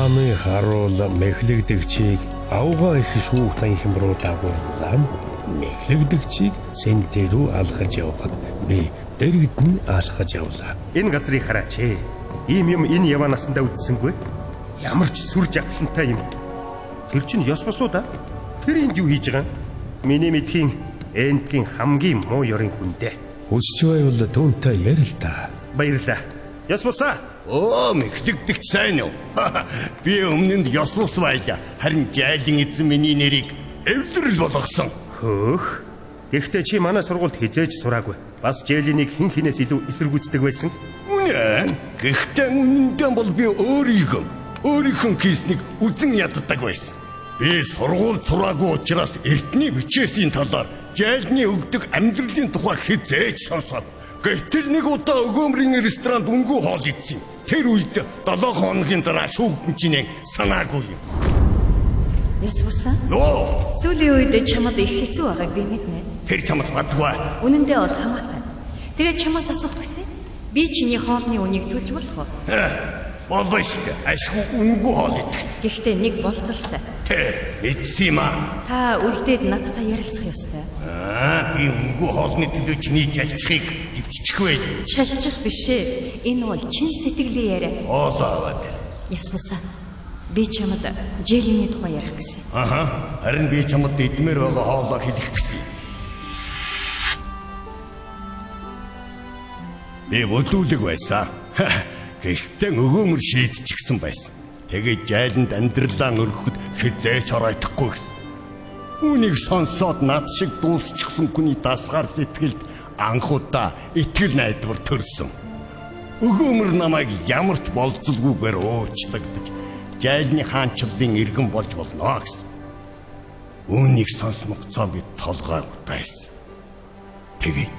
Хааны харуул мэхлэгдэгчийг авгаа их шүүхтэн хэмрүү дагууллаа. Мэхлэгдэгчийг сэнтэ рүү алхаж явхад би дэргэд нь алхаж явлаа. Энэ газрыг хараач ээ. Ийм юм энэ яваа насандаа үздсэнгүй. Ямар ч сүр жагтлантай юм. Тэр чинь ёс босуу да. Тэр энд юу хийж байгаа юм? Миний мэдхийн эндгийн хамгийн муу ёрын хүндээ. Хүсч байвал түүнтэй ярил та. Баярлалаа. Ёс босаа. Оо, мэхлэгдэгч сайн уу? Би өмнөнд ёс бус байлаа. Харин жайлын эзэн миний нэрийг эвлэрэл болгосон. Хөөх. Гэхдээ чи манай сургуульд хизээж сураагүй. Бас жээлинийг хэн хинээс илүү эсэргүүцдэг байсан. Үнэн. Гэхдээ үнэндээ бол би өөрийнхөө хийснийг үзэн яддаг байсан. Би сургуульд сураагүй учраас эртний бичээсийн талаар жайлны өгдөг амьдралын тухай хизээж сонсоод гэтэл нэг удаа өгөөмрийн ресторанд өнгөө хоол идсэн. Тэр үед 7 хоногийн дараа шүүгдэнчнийг санаагүй юм. Яс бусан? Ноо. Сүүлийн үед чамд их хэцүү байгааг би мэднэ. Тэр чамд бадгүй. Үнэндээ бол хамаатай. Тэгээд чамаас асуух гэсэн. Би чиний хоолны үнийг төлж болох уу? Болно шүү. Ашгүй өнгөө хоол идэх. Гэхдээ нэг болцолтой. Тэ, мэдсэн юм аа. Та үлдээд надтай ярилцах ёстой. Би өнгөө хоолны төлөө чиний жалчхыг дэвчих байл. Шалчих биш ээ. Энэ бол чин сэтгэлийн яриа. Оолоод. Яс бусан. Би чамд жээлиний тухай ярих гэсэн. Харин би чамд эдмээр байгаа хоолоо хэлэх гэсэн. Би өдүүлэг байсан. Гэхдээ өгөөмөр шийдчихсэн байсан. Тэгээд жайланд амьдралаа өргөхөд хизээч оройтхгүй гэсэн. Үүнийг сонсоод над шиг дуусчихсан хүний дасгаар сэтгэлд анхудаа итгэл найдвар төрсөн. Өгөөмөр намайг ямар ч болцолгүйгээр уучлагдаж жайлны хаанчлалын иргэн болж болно гэсэн. Үүнийг сонсмогцоо би толгой утайсан. Тэгээд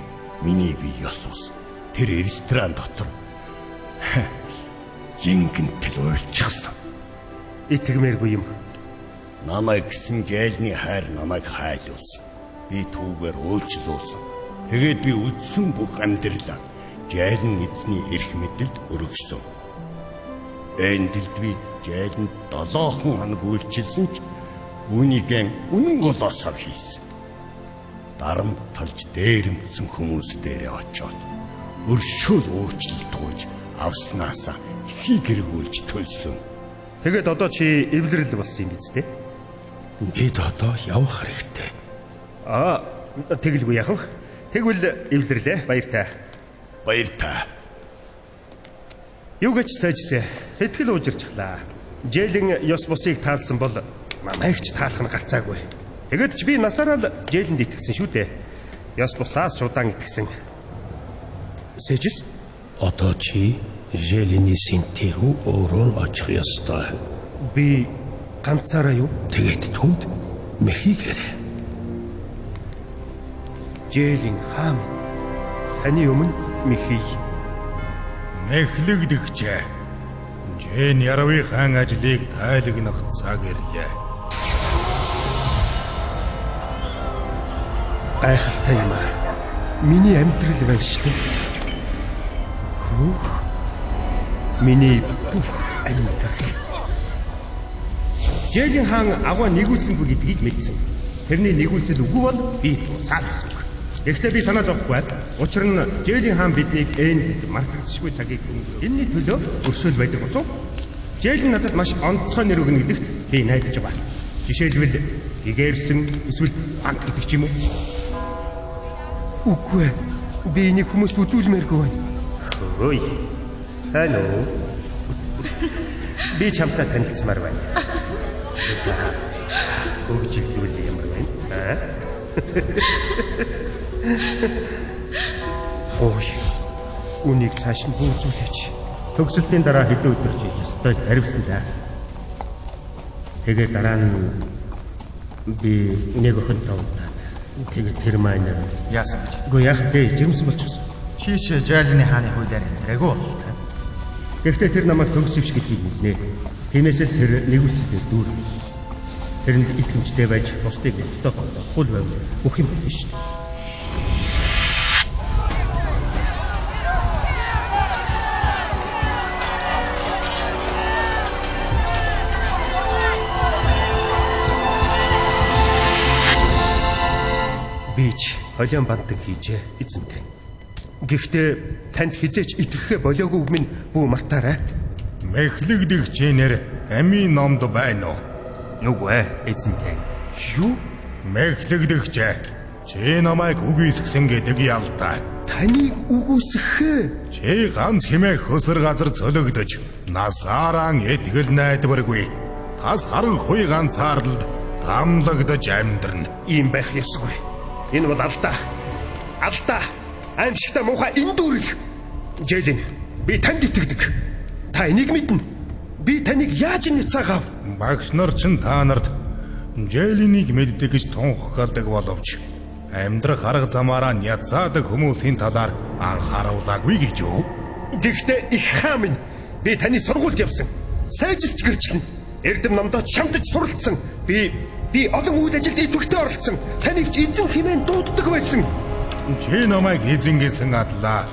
миний би ёс ус тэр ресторан дотор Жингэнтэл уйлчихсан. Итгэмээргүй юм. Намайг гисэн жайлны хайр намайг хайлуулсан. Би түүгээр уучлуулсан. Тэгээд би үлдсэн бүх амьдралаа жайлын эзний эрх мэдэлд өргөсөн. Эндэлд би жайланд 7 хоног үйлчилсэн ч үүнийгэн үнэн голоосоор хийсэн. Дарамт толж дээрэмдсэн хүмүүс дээрээ очоод өршөөл уучлалт гуйж авснаасаа хий гэргүүлж төлсөн. Тэгээд одоо чи эвлэрэл болсон юм биз дээ? Бид одоо явах хэрэгтэй. Тэгэлгүй яах вэ? Тэгвэл эвлэрлээ. Баяртай. Баяртай. Юу гэж сайжсэ? Сэтгэл уужирчлаа. Жээлэн ёс бусыг таалсан бол намайгч таалах нь гарцаагүй. Тэгээд ч би насаараа л жээлэнд итгэсэн шүү дээ. Ёс бусаас удаан итгэсэн. Сэжис? Одоо чи жээлэний сэнтэ рүү өөрөө очих ёстой. Би ганцаараа юу? Тэгээд түнд мэхийгэр. Жээлэн хаам. Саны өмнө мэхий. Мэхлэгдэгчээ. Жэн Яравын хаан ажлыг тайлагнах цаг ирлээ. Гайхалтай юм аа. Миний амьдрал байна шүү дээ. Миний бүх амьдрал. Жээлэн хаан аваа нэгүүлсэнгүй гэдгийг мэдсэн. Тэрний нэгүүлсэл үгүй бол би тусаад гэсэн. Гэхдээ би санаа зовхгүй. Учир нь Жээлэн хаан биднийг энд мартагдшгүй цагийг өнгөрөв. Энэний төлөө өршөөл байдаг усуу. Жээлэн надад маш онцгой нэр өгнө гэдэгт би найдаж байгаа. Жишээлбэл гэгэрсэн эсвэл банк гэдэг ч юм уу. Үгүй. Би энийг хүмүүст үзүүлмээргүй байна. Хөөе. Сайн уу? Би чамтай танилцмаар байна. Хөгжилдвэл ямар байна? Ой. Үнийг цааш нь хөөцүүлээч. Төгсөлтийн дараа хэдэн өдөр чи ёстой харивсан даа. Тэгээд дараа нь би нэг охинтой удаад тэгээд тэр маань яасан гэж. Үгүй яах вэ? Жимс болчихсон. Чи Жайлны хааны хуулиар амьдраагүй болтой. Гэхдээ тэр намайг төгсөвч гэдгийг мэднэ. Тиймээс л тэр нэгүсэлтэй дүүр. Тэрэнд итгэмжтэй байж бусдыг өстой хул байв бүх юм байна шүү дээ. Бич холион бантан хийжээ эзэнтэй. Гэхдээ танд хизээч итгэхэ болоогүй минь бүү мартаарай. Мэхлэгдэгчээр амийн номд байна уу? Нүгвэ эзэнтэй. Юу? Мэхлэгдэгч. Чи намайг үгүйсгсэн гэдэг ялтай. Таныг үгүйсгэх. Чи ганц хэмээх хөсөр газар цөлөгдөж, насааран итгэл найдваргүй. Тас харанхуй ганцаарлд тамлагдаж амьдрна. Ийм байх ёсгүй. Энэ бол алдаа. Алдаа. Аимшигтай муухай эндүрэл. Жэлэн би танд итгэдэг. Та энийг мэднэ. Би таныг яаж нэцээгав? Багш нар ч та нарт Жэлэнийг мэддэг гэж тунхагладаг боловч амьдрах арга замаараа няцаадаг хүмүүсийн талаар анхааруулаагүй гэж юу? Гэхдээ их хаа минь би таны сургуульд явсан. Сайжилт гэрчлэн. Эрдэм номдоо шамтаж суралцсан. Би олон үйл ажилд идэвхтэй оролцсон. Таныг ч эзэн хэмээн дууддаг байсан. Чи намайг эзэн гэсэн адлаа.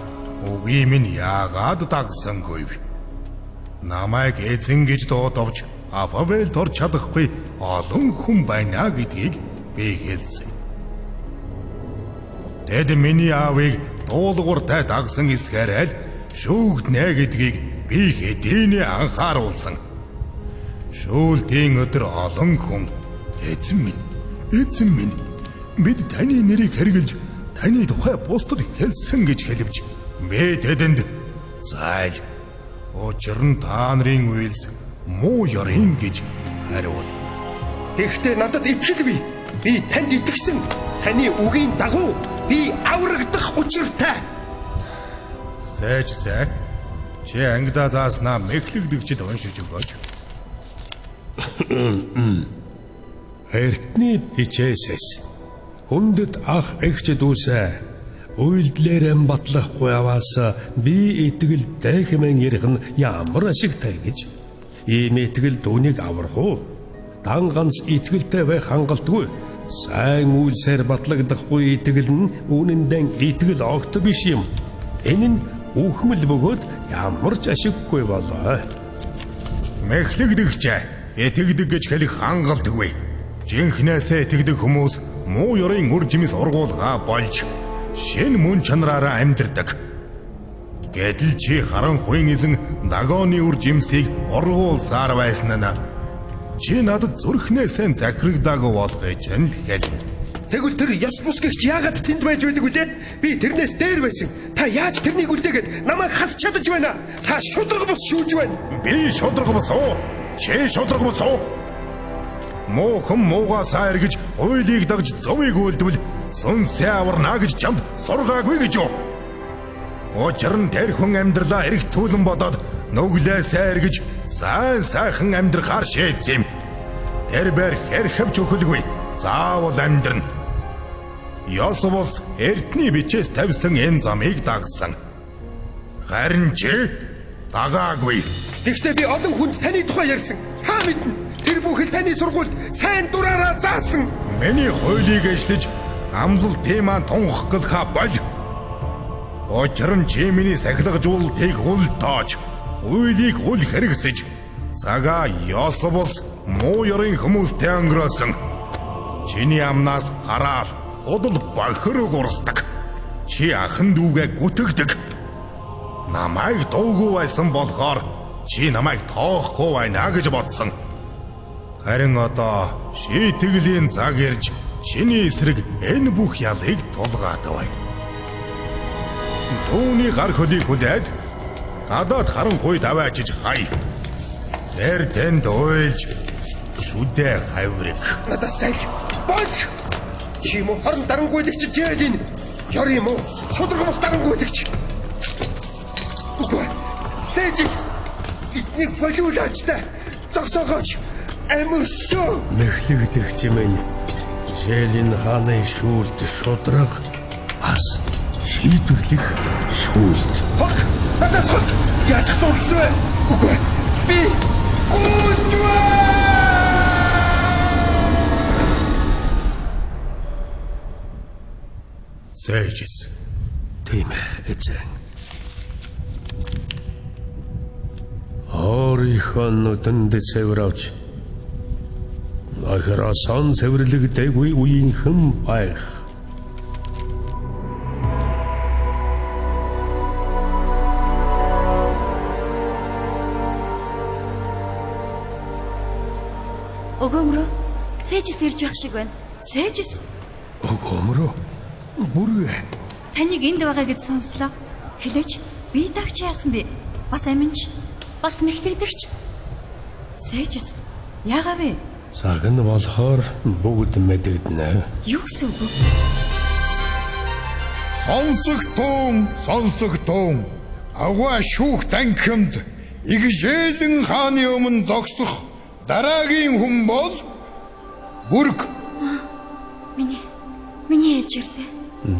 Үгүй минь яагаад дагсангүй? Намайг эзэн гэж дуудавч алфавит орч чадахгүй олон хүн байна гэдгийг би хэлсэн. Тэд миний аавыг дуулууртай дагсан эсгээрэл шүүгднэ гэдгийг би хэдийнэ анхааруулсан. Шүүлтийн өдөр олон хүн эзэн минь бид таны нэрийг хэрглэж таны тухай бусдад хэлсэн гэж хэлвч би тэдэнд зайл учир нь та нарын үйлс муу ёрын гэж хариул. Тэгэхдээ надад итгэл бий. Би танд итгэсэн. Таны үгийн дагуу би аврагдах учиртай. Сайжсаа чи ангидаа зааснаа мэхлэгдэгчд уншиж өгөөч. Эртний хичээсээс хүндэт ах эгч дүүсээ үйлдэлээр батлахгүй авааса би итгэлтэй хэмээн ярих нь ямар ашигтай гэж. Ийм итгэл дүүнийг аврах уу? Дан ганц итгэлтэй байх хангалтгүй. Сайн үйлсээр батлагдахгүй итгэл нь үнэндээ итгэл огт биш юм. Энэ нь үхмэл бөгөөд ямар ч ашиггүй болоо. Мэхлэгдэгч итгэдэг гэж хэлэх хангалтгүй. Жинхнээсээ итгэдэг хүмүүс муу ёрын үр жимс ургуулгаа болж шин мөн чанараараа амьдардаг. Гэтэл чи харанхуйн эзэн Дагоны үр жимсийг ургуулсаар байсан нь чи надад зүрхнээсээ захирагдаагүй болгож нь л хэл. Тэгвэл тэр ёс бусгэгч яагаад тэнд байж байдаг үлээ? Би тэрнээс дээр байсан. Та яаж тэрнийг үлдээгээд намайг хасч чадаж байна? Та шудраг бус шүүж байна. Би шудраг бус уу? Чи шудраг бус уу? Муухан муугасаа эргэж хуулийг дагж зөвийг үлдвэл сүнсээ аварна гэж чамд сургаагүй гэж юу? Учир нь тэр хүн амьдралаа эрх цүүлэн бодоод нүглээсээ эргэж сайхан амьдрахаар шийдсэн юм. Тэр бэр хэрхэвч өхөлгүй заавал амьдрна. Ёсвол эртний бичээс тавьсан энэ замыг дагсан. Харин чи дагаагүй. Гэхдээ би олон хүнд таны тухай ярьсан. Та мэднэ. Тэр бүхэл таны сургуульд сайн дураараа заасан. Миний хуулийг эшлэж амлалтын маань тунхаглахаа боль. Учир нь чи миний сахилгажуултыг үл тоож, хуулийг үл хэрэгсэж, цагаа ёсвол муу ёрын хүмүүстэй өнгөрөөсөн. Чиний амнаас хараал, худал бохирог урсдаг. Чи ахан дүүгээ гүтгдэг. Намайг дуугүй байсан болохоор чи намайг тоохгүй байна гэж бодсон. Харин одоо шийтгэлийн цаг ирж чиний эсрэг энэ бүх ялыг тулгаад байна. Түүний гар хөлийг хүлээд гадаад харанхуй даваачиж хай. Тэр тэнд уйлж шүдэ хаврыг. Надаас зайл. Болж. Чи муу хорон дарангуйлагч Жэлэн. Ёрын муу шудраг мус дарангуйлагч. Үгүй. Тэжис. Энийг болиулаач та. Зогсоогооч. Амаршоо. Мэхлэгдэгч минь Жэлэн хааны шүүлт шудраг бас шийдвэрлэх шүүлт. Хот. Надаас хот. Яаж сурсан вэ? Үгүй. Би. Гүү Сэжис. Тийм эзэн. Орийнхоо нүдэнд цэвэравч. Ахирасан цэвэрлэгдэггүй үеийнхэн байх. Өгөөмрөө Сэжис ирж байх шиг байна. Сэжис. Өгөөмрөө. Бүргээ. Таныг энд байгаа гэж сонслоо. Хэлээч. Би тагч яасан бэ? Бас аминч. Бас мэхлэгдэгч. Сэжис. Яагаад вэ? Цаг нь болохоор бүгд мэдэгдэнэ. Юу гэсэн үг вэ? Сонсогтун. Аваа шүүх танхимд Игжээлэн хааны өмнө зогсох дараагийн хүн бол Бүрг. Миний ээж ирлээ.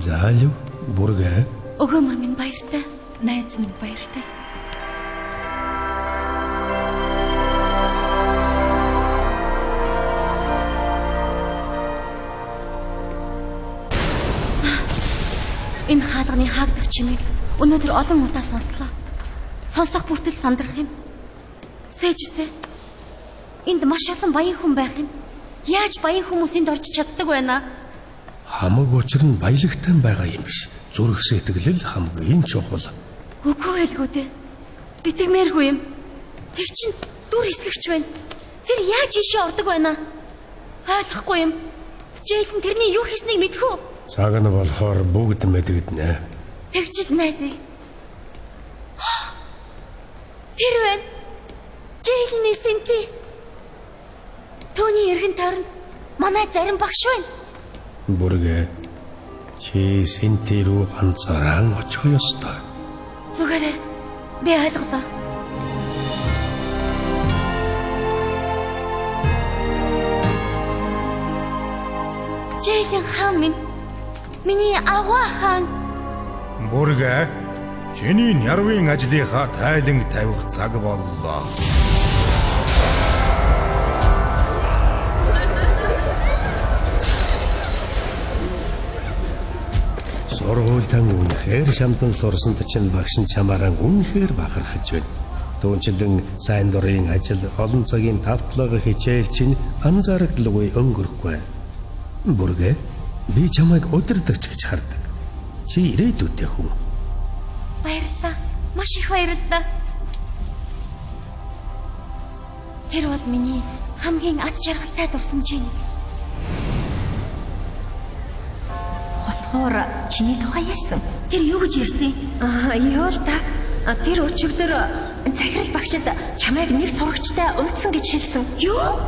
Заалив бүргээ. Өгөөмөр минь баяртай. Найз минь баяртай. Энэ хаалганы хаагдах чимийг өнөөдөр олон удаа сонслоо. Сонсох бүртэл сандрах юм. Сэжтэй. Энд маш олон баян хүн байх юм. Яаж баян хүмүүс энд орж чаддаг байна? Хамаг учир нь баялагтай байгаа юм биш. Зүрх сэтгэл хамгийн чухал. Үгүй байлгүй дээ. Битгмээргүй юм. Тэр чинь дүр эсгэгч байна. Тэр яаж ийшээ ордог байна? Ойлгохгүй юм. Жэйлэн тэрний юу хийснийг мэдэх үү? Цаг нь болохоор бүгд мэдэгдэнэ. Тэгжил найдаа. Тэр байна. Жэйлний Синти. Төвний эргэн тойронд манай зарим багш байна. Бүргээ. Чи Синти рүү ганцаараа очих ёстой. Зүгээрээ. Би ойлголоо. Жэйлэн хаан минь. Миний аваа хаан. Бүргэ. Чиний нярвын ажлынхаа тайланг тавих цаг боллоо. Сургуультан үнэхээр шамдан сурсанд чинь багш нь чамаараа үнэхээр бахархаж байна. Түүнчлэн сайн дурын ажил олон цагийн тавтлага хичээл чинь анзаарагдaltaгүй өнгөрөхгүй. Бүргэ. Би чамайг удирдахч гэж хардаг. Чи ирээдүйтэй хүн. Баярлалаа. Маш их баярлалаа. Тэр бол миний хамгийн аз жаргалтай дурсамжийн нэг. Хотгоор чиний тухай ярьсан. Тэр юу гэж ярьсан? Юу л та. Тэр өчигдөр захирал багшид чамайг нэг сурагчтай унтсан гэж хэлсэн. Юу?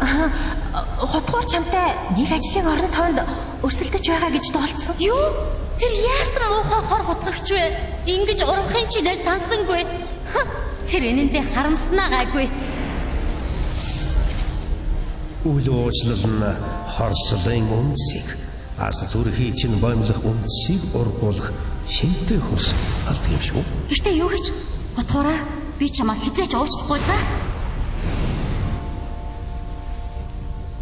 Хотгоор чамтай нэг ажлын орон тоонд өрсөлдөж байгаа гэж доолцсон. Юу? Тэр яасан муухай хор хутгагч вэ? Ингиж урахын чинээ сансангүй. Тэр энэндээ харамснаа гайгүй. Үл уучлал нь хорслын үнсийг ас зүрхий чинь боомлох үнсийг ургуулах шинтэй хөрс алдаг юм шүү. Гэтэ юу гэж бодохоораа би чамаа хизээч уучлахгүй за.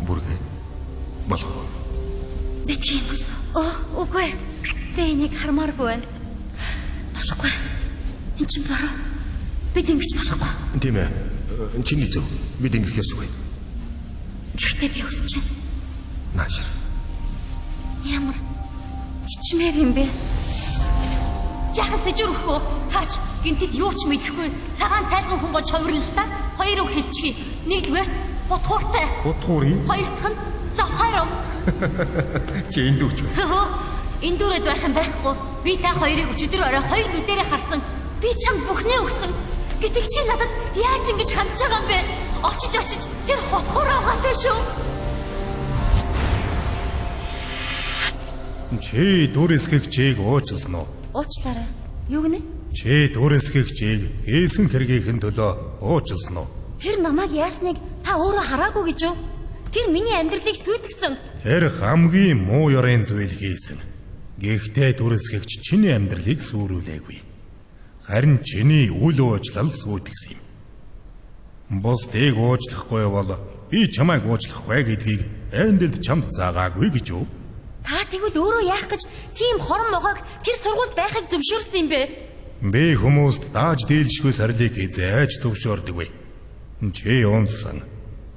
Бүргэ. Болох. Битгий юм уу? Үгүй. Би энийг хармааргүй байна. Болохгүй. Энд чинь бороо. Бид ингэж болохгүй. Тийм ээ. Чиний зөв. Бид ингэж ясгүй. Гэхдээ би өсч чинь. Наашир. Ямар хичмээр юм бэ? Жахан сэжүрхөө. Таач гинтэл юу ч мэдэхгүй. Цагаан цайлган хүн болж хувирлаа та. Хоёр үг хэлчихье. Нэгдүгээр бутгууртай. Бутгуурын? Хоёр дахь нь завхаарав. Чи энд дүүч вэ? Энд дүүрээд байх юм байхгүй. Би та хоёрыг өчигдөр орой хоёр нүдэрээ харсан. Би чамд бүхнээ өгсөн. Гэтэл чи надад яаж ингэж хандж байгаа юм бэ? Очиж тэр хотгоор аваатай шүү. Чи дүрэсгэгчийг уучлсан уу? Уучлаарай. Юу гэнэ? Чи дүрэсгэгчийг хийсэн хэргийнхэн төлөө уучлсан уу? Тэр намайг яасныг та өөрөө хараагүй гэж юу? Тэр миний амьдралыг сүйтгэсэн. Тэр хамгийн муу ёрын зүйл хийсэн. Гэхдээ дүрэсгэгч чиний амьдралыг сүрүүлээгүй. Харин чиний үл уучлал сүйтгэсэн юм. Бусдыг уучлахгүй бол би чамайг уучлахгүй гэдгийг эндэлд чамд заагаагүй гэж юу? Та тэгвэл өөрөө яах гэж тийм хорон могоог тэр сургуульд байхыг зөвшөөрсөн юм бэ? Би хүмүүст дааж дийлшгүй сарлыг хизээж зөвшөөрдөггүй. Чи унсан.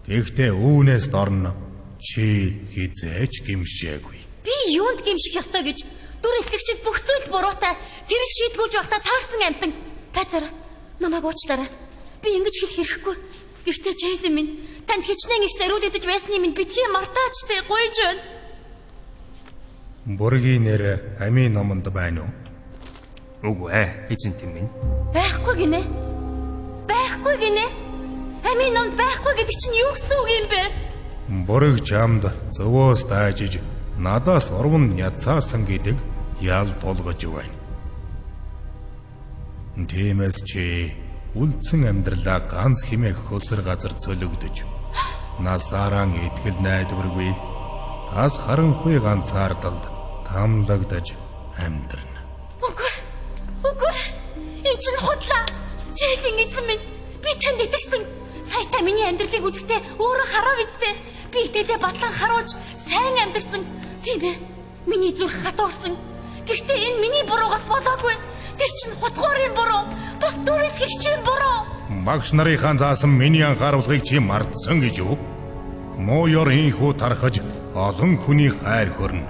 Гэхдээ үүнээс дорно чи хизээж гимшээгүй. Би юунд гимших ёстой гэж дүр эслэгчид бүх зүйл буруутай тэр шийдгүүлж байхдаа таарсан амтан. Газар намайг уучлаарай. Би ингэж хэлэх хэрэггүй. Гэхдээ Джейлэн минь танд хичнээн их зориулагдаж байсны минь битгий мартаачтай гуйж байна. Бургийн нэр амийн номонд байна уу? Үгүй ээ, эзэнтэй минь. Байхгүй гинэ. Байхгүй гинэ. Амийн номд байхгүй гэдэг чинь юу гэсэн үг юм бэ? Бург чамд зөвөөс даажиж надаас урван ядсаасан гэдэг ял тулгаж байна. Тиймээс чи үлдсэн амьдралаа ганц хэмээх хөсөр газар цөлөгдөж насаараа итгэл найдваргүй тас харанхуй ганцаардалд тамлагдаж амьдрна. Үгүй. Энэ чинь худлаа. Джейлэн эзэн минь би танд итгэсэн. Саятай миний амьдралыг үзэхдээ өөрөө хараа бидтэй. Би дээлээ батлан харуулж сайн амьдэрсэн. Тийм ээ. Миний зүрх хатуурсан. Гэхдээ энэ миний буруугаас болоогүй. Тэр чинь хутгуурын буруу. Бас дүрсгэгчийн буруу. Багш нарынхаа заасан миний анхааруулгыг чи мартсан гэж юу? Муу ёр инхүү тархаж олон хүний хайр хөрнө.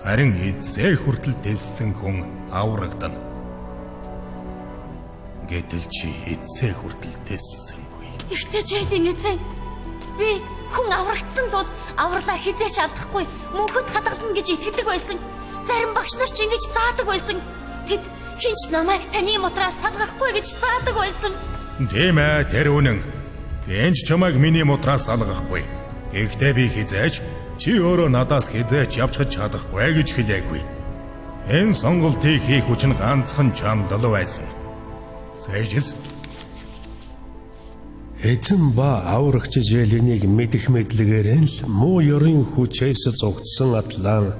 Харин эзээ хүртэл дэссэн хүн аврагдана. Гэтэл чи эзээ хүртэл дэссэнгүй. Ихтэй Джейлэн эзэн. Би хүн аврагдсан бол авралаа хизээч алдахгүй мөнхөд хадгална гэж итгэдэг байсан. Зарим багш нар ч ингэж заадаг байсан. Тэд хинч намайг таны мутраас салгахгүй гэж заадаг байсан. Тийм ээ, тэр үнэн. Хинч чамайг миний мутраас салгахгүй. Гэхдээ би хизээч чи өөрөө надаас хизээч явчихж чадахгүй гэж хэлээгүй. Энэ сонголтыг хийх хүч нь ганцхан чамд л байсан. Сэжис Эзэн ба аврагч Джейленийг мэдэх мэдлэгээр л муу ёрын хүчээс зогтсон атлан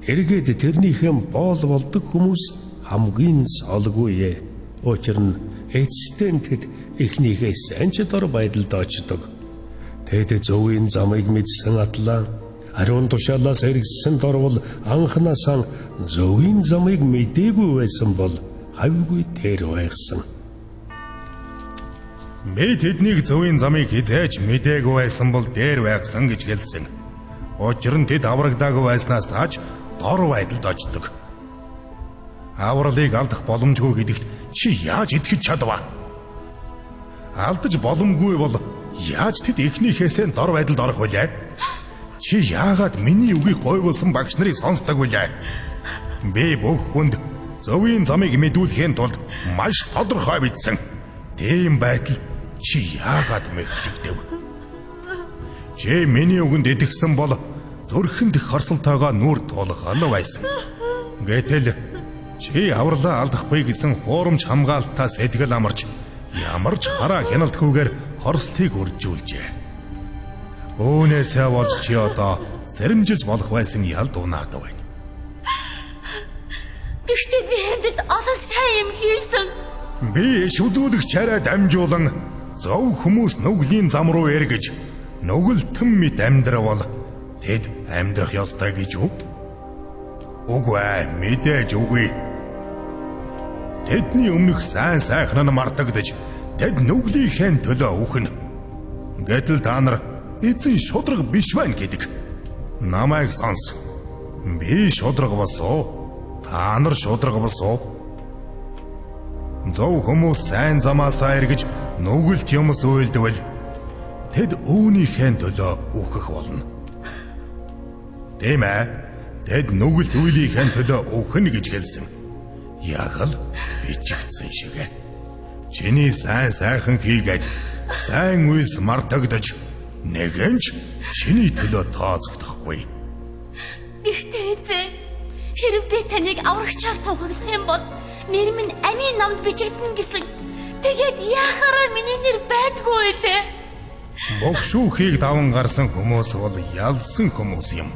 эргээд тэрнийхэн боол болдог хүмүүс хамгийн солгүй. Учир нь эцэстэн тэд эхнийхээ сайн ч дор байдалд очдог. Тэд зөвийн замыг мэдсэн атлан ариун тушаалаас эргэсэн дорвол анханасаа зөвийн замыг мэдээгүй байсан бол хавьгүй тэр байгсан. Би тэднийг зөвийн замыг хизээж мэдээгүй байсан бол дээр байгсан гэж хэлсэн. Учир нь тэд аврагдаагүй байснаас тааж дор байдалд очдог. Авралыг алдах боломжгүй гэдэгт чи яаж итгэж чадваа? Алдаж боломгүй бол яаж тэд эхнийхээсээ дор байдалд орох вүлээ? Чи яагаад миний үгийг гойвуулсан багш нарыг сонсдог вүлээ? Би бүх хүнд зөвийн замыг мэдүүлэхийн тулд маш тодорхой бичсэн. Тийм байтал чи яагаад мэхлэгдэв? Чи миний үгэнд итгэсэн бол зүрхэнд их хорсолтойгоо нүур тулгал байсан. Гэтэл чи авралаа алдахгүй гэсэн хуурамч хамгаалтаа сэтгэл амарч ямар ч хараа хяналтгүйгээр хорслтыг үржүүлжээ. Үүнээсээ болж чи одоо сэрэмжилж болох байсан ялд унаад байна. Гэхдээ би хэдэд олон сайн юм хийсэн. Би шүдүүлэх чараа дамжуулан зөв хүмүүс нүглийн зам руу эргэж нүгэлтэн мэт амьдравал тэд амьдрах ёстой гэж үү? Үгүй ээ, мэдээж үгүй. Тэдний өмнөх сайн сайхан нь мартагдаж тэд нүглийнхээ төлөө үхнэ. Гэтэл та нар эзэн шудраг биш байна гэдэг. Намайг сонс. Би шудраг болсоо. Та нар шудраг болсоо. Зөв хүмүүс сайн замаасаа эргэж нүгэлт юмс үйлдвэл тэд үүнийхээ төлөө үхэх болно. Тийм ээ. Тэд нүгэлт үйлийнхээ төлөө үхнэ гэж хэлсэн. Яг л бичигдсэн шиг. Чиний сайн сайхан хийгээд сайн үйлс мартагдаж нэгэнч чиний төлөө тооцогдохгүй. Гэхдээ эзэн хэрэг би таныг аврагчаар тоглох юм бол нэр минь амийн номд бичигдэн гэсэн. Тэгээд яахаараа миний нэр байдгүй те. Богшүүхийг даван гарсан хүмүүс бол ялсан хүмүүс юм.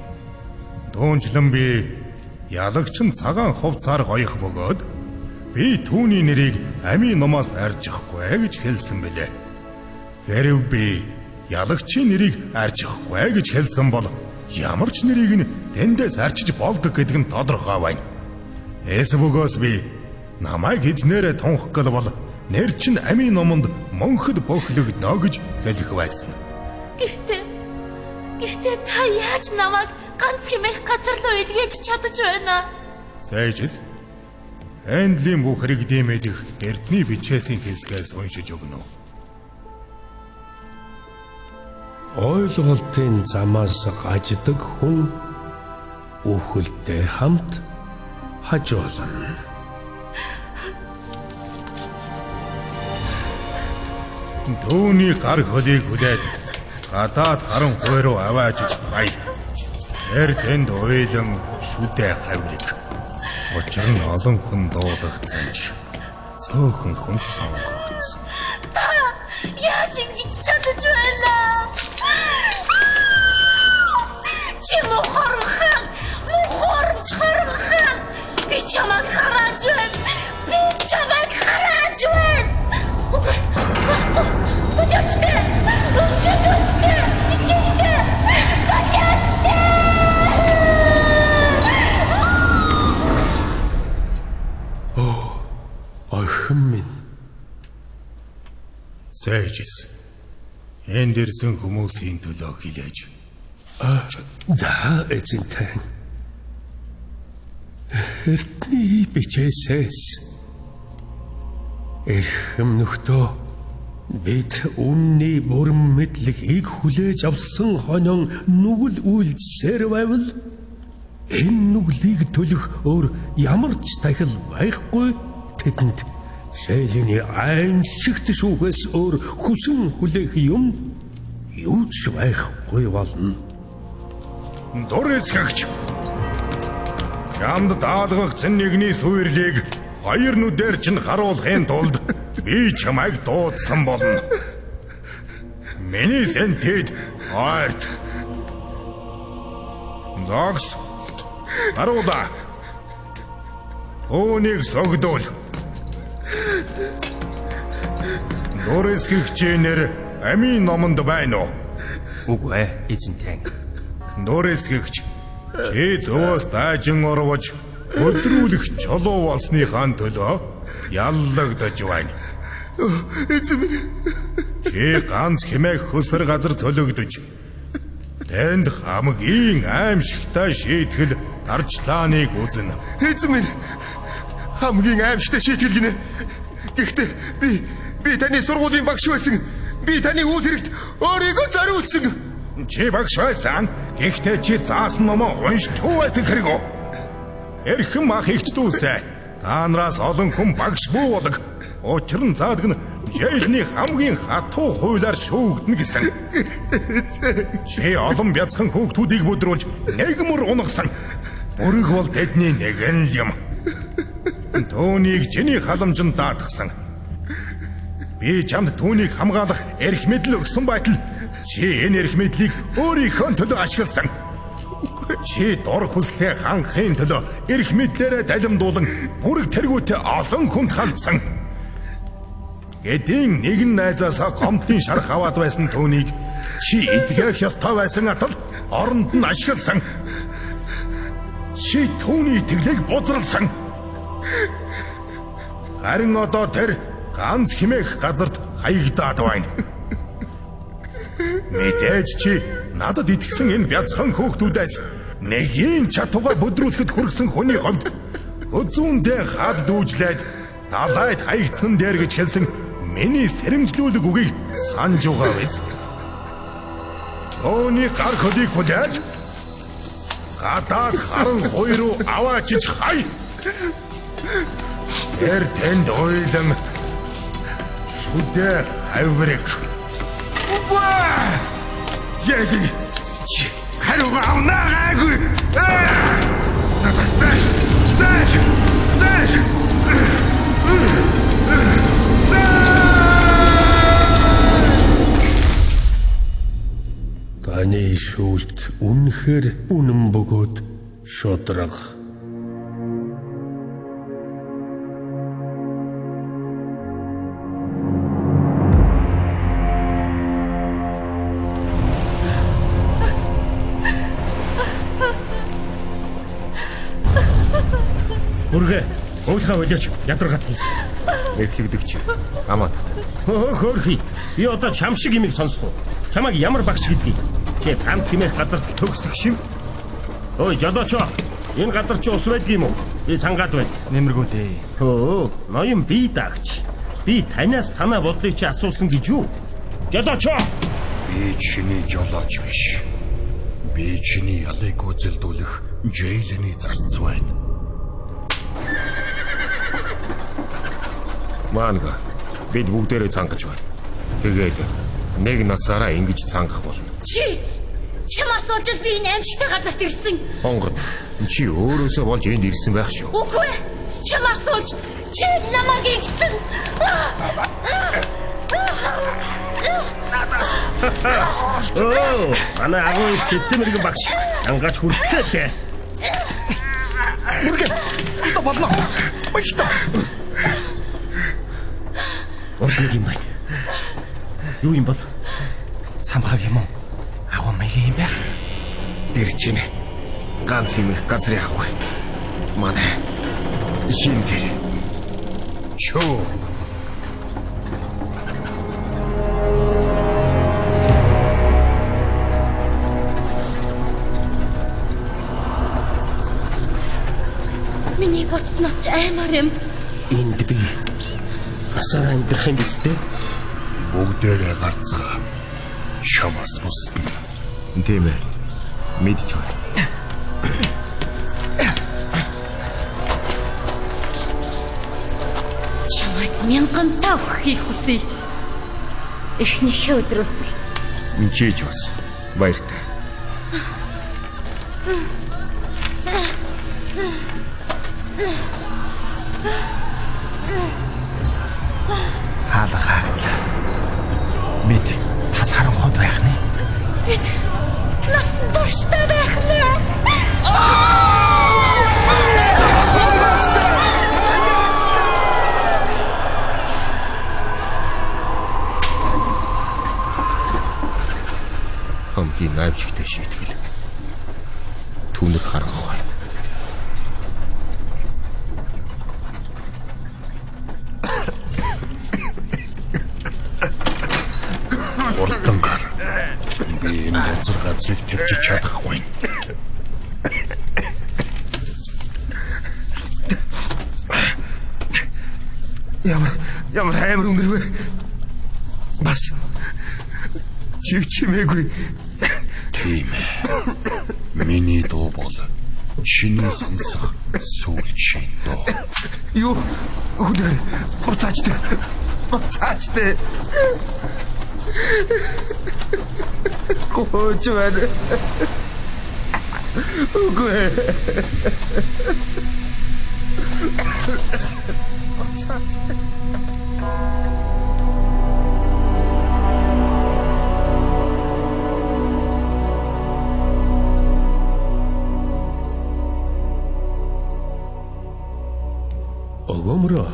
Дүүнчлэн би ялагч нь цагаан хувцаар гоёх бөгөөд би түүний нэрийг амийн номоос арьжихгүй гэж хэлсэн бэлээ. Хэрв би ялагчийн нэрийг арьжихгүй гэж хэлсэн бол ямар ч нэрийг нь тэндээс арчиж болдог гэдэг нь тодорхой байна. Эсвөгөөс би намайг эзнэрээ тунхагл бол нэр чинь амийн номонд монход бохлогдно гэж хэлэх байсан. Гэхдээ та яаж намайг ганц хэмээх газар руу илгээж чадаж байна? Сайжс. Эндлийн бүх хэрэгдээ мэдих эрдний бичээсийн хэлсгээс уншиж өгнө. Ойлголтын замаас гаждаг хүн үхэлтэй хамт хажуулна. Төвний гар хөлийг хүлээд гадаад харан хой руу аваажиж бай. Тэнд ойлон шүдэ хаврыг. Учир нь олон хүн дуудагдсан ч цөөхөн хүн сонгогдсон. Яаж ингэж чадаж байна? Чи мохорхон би чамайг хараад байна. Подожди! Охин минь. Сайжс. Энд ирсэн хүмүүсийн төлөө хэлээж. За эцэнтэй. Эртний бичээсээс эрхэм нөхдөө бид үнний бүрэн мэдлэгийг хүлээж авсан хонон нүгэл үйлсээр байвал энэ нүглийг төлөх өөр ямар ч тахил байхгүй. Тэдэнд шэйлийн аимшигт шүүхээс өөр хүсэн хүлээх юм юу ч байхгүй болно. Дөрөсгөгч. Ямд даалгагцсан нэгний сүйрлийг хоёр нүдээр чинь харуулахын тулд би чамайг дуудсан болно. Миний сэнтэд ойрт. Зогс. Харуула. Үүнийг согдуул. Дөрөсгөгчнэр амийн номонд байна уу? Үгүй ээ, эзэнтэй. Дөрөсгөгч. Чи зөөс таажин орвож өдрүүлэх чулуу болсныхаа төлөө яллагдаж байна. Эзэн минь. Чи ганц хэмээх хөсөр газар төлөгдөж тэнд хамгийн аимшигтай шийтгэл дарчлааныг үзнэ. Эзэн минь. Хамгийн аимшигтай шийтгэл гинэ. Гэхдээ би таны сургуулийн багш байсан. Би таны үйл хэрэгт өөрийгөө зориулсан. Чи багш байсан. Гэхдээ чи заасан номоо уншдгүй байсан хэрэгөө. Эрхэм ах ихч дүүсээ. Та нараас олон хүн багш бүү болог. Учир нь заадаг нь жэйлний хамгийн хатуу хуулиар шүүгдэнэ гэсэн. Чи олон бяцхан хүүхдүүдийг бүдрүүлж нэгмөр унгасан. Бүрэг бол тэдний нэгэн юм. Түүнийг чиний халамжинд даатгсан. Би чамд түүнийг хамгаалах эрх мэдэл өгсөн байтал чи энэ эрх мэдлийг өөрийнхөө төлөө ашигласан. Чи дор хүстэй ханхын төлөө эрх мэдлээрээ далимдуулан бүрэг тэргүүтээ олон хүнд халдсан. Эдийн нэгэн найзаасаа гомдын шарх аваад байсан түүнийг чи эдгэх ёстой байсан атал оронд нь ашигласан. Чи түүний тэглийг бузралсан. Харин одоо тэр ганц хэмээх газарт хаягдаад байна. Мэдээж чи надад итгэсэн энэ бяцхан хүүхдүүдээс нэгийн чатугай бүдрүүлэхэд хүрсэн хүний хувьд үзүүндээ хад дүүжлээд далайд хаягдсан дээр гэж хэлсэн миний сэрэмжлүүлэг үгийг санаж байгаа биз? Тооны гар хөлийг хүлээж гадаад харан хой руу аваачиж хай. Тэр тэнд ойлон шүдэ хаврыг. Яг чи хариу авнаагүй. Таны шүүлт үнэхээр үнэн бөгөөд шодраг. Бүргэ уурлахаа болооч ядаргаад хий. Мэхлэгдэгч амаад. Хөөхөрхий. Би одоо чам шиг имийг сонсох уу? Чамайг ямар багш гэдгийг. Чи ганц хэмээх газар төгсөх шив. Ой, жолоочоо. Энэ газар чи ус байдаг юм уу? Би цангаад байна. Нэмэргүй дээ. Хөө, ноён би даагч. Би танаас санаа бодлыг чи асуусан гэж юу? Жолоочоо. Би чиний жолооч биш. Би чиний ялыг үзэлдүүлэх Джейлений зарц байна. Манга бид бүгдээрээ цангаж байна. Тэгээд нэг насаараа ингэж цангах болно. Чамаас болж би энэ амьжтай газарт ирсэн. Хонгор чи өөрөөсөө болж энд ирсэн байх шүү. Үгүй ээ. Чамаас болж чи намайг игсэн. Оо, манай агуу их цэцмэргэн багш. Ангаач хүртлээ. Бүргэ. Ито бодлоо. Мышта. Оршиг юм байна. Юу юм бол? Самхаг юм уу? Агуу маягийн юм байх. Ирж байна. Ганц юм их газрын агуу. Манай ишин дээр. Чөө. Миний бодсноос ч аймаар юм. Энд би насаараа амьдрах юм биз дээ. Бүгдээрээ гарцгаа. Шамаас бусна. Тийм ээ. Мэдж байна. Чамайг 1000 тав хийх хүсье. Эхнийхээ өдрөөс л Чиж бас баяртай. Хаалга хааглаа. Бид тас харанхуйд байх нэ. бид насан турштай байх нэ. Хамгийн найвчигтай шийтгэл. Түүнэр харанхуй. Хурдан гар. Би энэ газрыг тавьчих чадахгүй. Ямар амар өнгөрвэ. Бас чимээгүй. Тийм ээ. Миний дуу бол чиний сонсох сүүлчийн дуу. Юу? Хүлээ. Буцаачтай. Гооч байна. Үгүй. Огомро.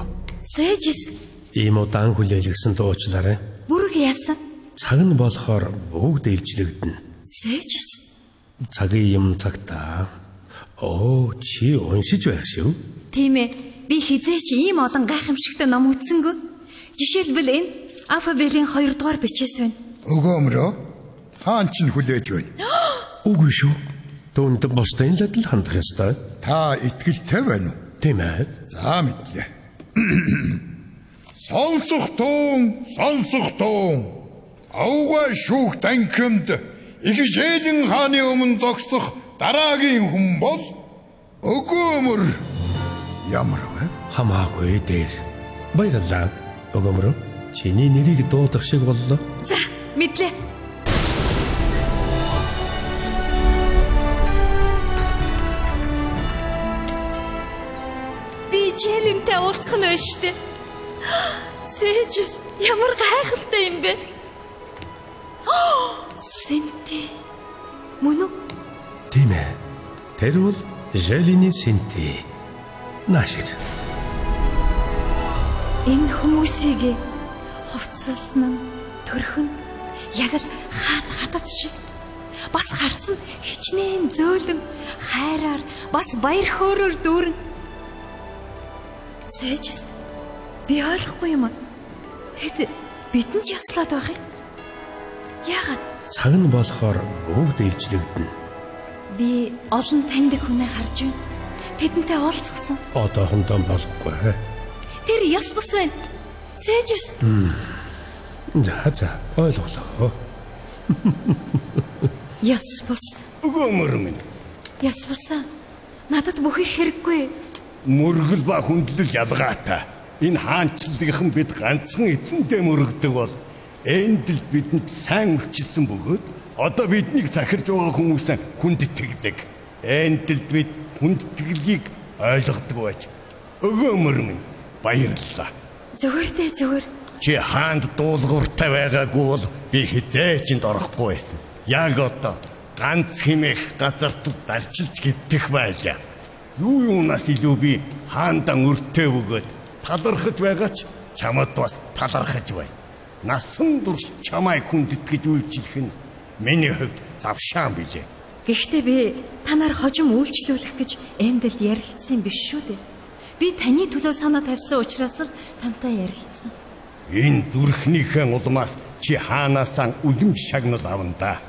Сэжис. Ийм удаан хүлээлгсэн дуучлаарай. Бүрэг яасан? Цаг нь болохоор бүгд илжлэгдэнэ. Сэжис. Цагийн юм цагтаа. Оо, чи уншиж байх шүү. Тийм ээ. Би хизээч ийм олон гайхамшигтай ном үзсэнгүй. Жишээлбэл энэ алфавитын 2 дугаар бичээс байна. Өгөөмрөө. Хаан ч хүлээж байна. Үгүй шүү. Түүнд бусдын л адил хандах ёстой. Та итгэлтэй байна уу? Тийм ээ. За мэдлээ. Сонсох туун. Аугаа шүүх танхимд их жээлэн хааны өмнө зогсох дараагийн хүн бол Өгөөмөр. Ямар вэ? Хамаагүй дээр. Баярлалаа. Огомро. Чиний нэрийг дуудах шиг боллоо. За, мэдлээ. Би Жэлэнтэй уулзах нь байна штэ. Сэжис ямар гайхалтай юм бэ? Синти. Мөн үү? Тийм ээ. Тэр бол Желиний Синти. Наашир. Энэ хүмүүсийг хувцаслан төрхөн яг л хатад шиг бас харц нь хичнээн зөөлөн хайраар бас баяр хөөрөөр дүүрэн Сэжс. Би ойлгохгүй юм. Тэд бидэнд яслаад байх юм. Яагаад? Цаг нь болохоор бүгд илжлэгдэнэ. Би олон таньдаг хүнээ харж байна. Тэдэнтэй уулзсан. Одоохондоо болохгүй. Тэр яс бус байна. Сэжс. За ойлголоо. Яс бус. Өгөөмөр минь. Яс бусаа. Надад бүх их хэрэггүй. Мөргөл ба хүндлэл ялгаатай. Энэ хаанчлалынхан бид ганцхан эзэндээ мөрөгдөг бол энд л бидэнд сайн өчсөн бөгөөд одоо биднийг сахирж байгаа хүмүүсээ хүндэтгдэг. Энд л бид хүндэтгэлийг ойлгодог байж. Өгөөмөр минь баярлалаа. Зүгээр. Чи хаанд дуулууртай байгаагүй бол би хизээч энд орохгүй байсан. Яг одоо ганц хэмээх газарт дарчилж гидэх байлаа. Юунаас илүү би хаандаа өртөө бөгөөд талархаж байгаа ч чамд бас талархаж байна. Насан турш чамайг хүндэтгэж үйлчлэх нь миний хувьд завшаан билээ. Гэхдээ би танаар хожим үйлчлүүлэх гэж эндэлд ярилцсан биш шүү дээ. Би таны төлөө санаа тавьсан учраас л тантай ярилцсан. Энэ зүрхнийхээ улмаас чи хаанаасаа үлэмж шагнал авна да.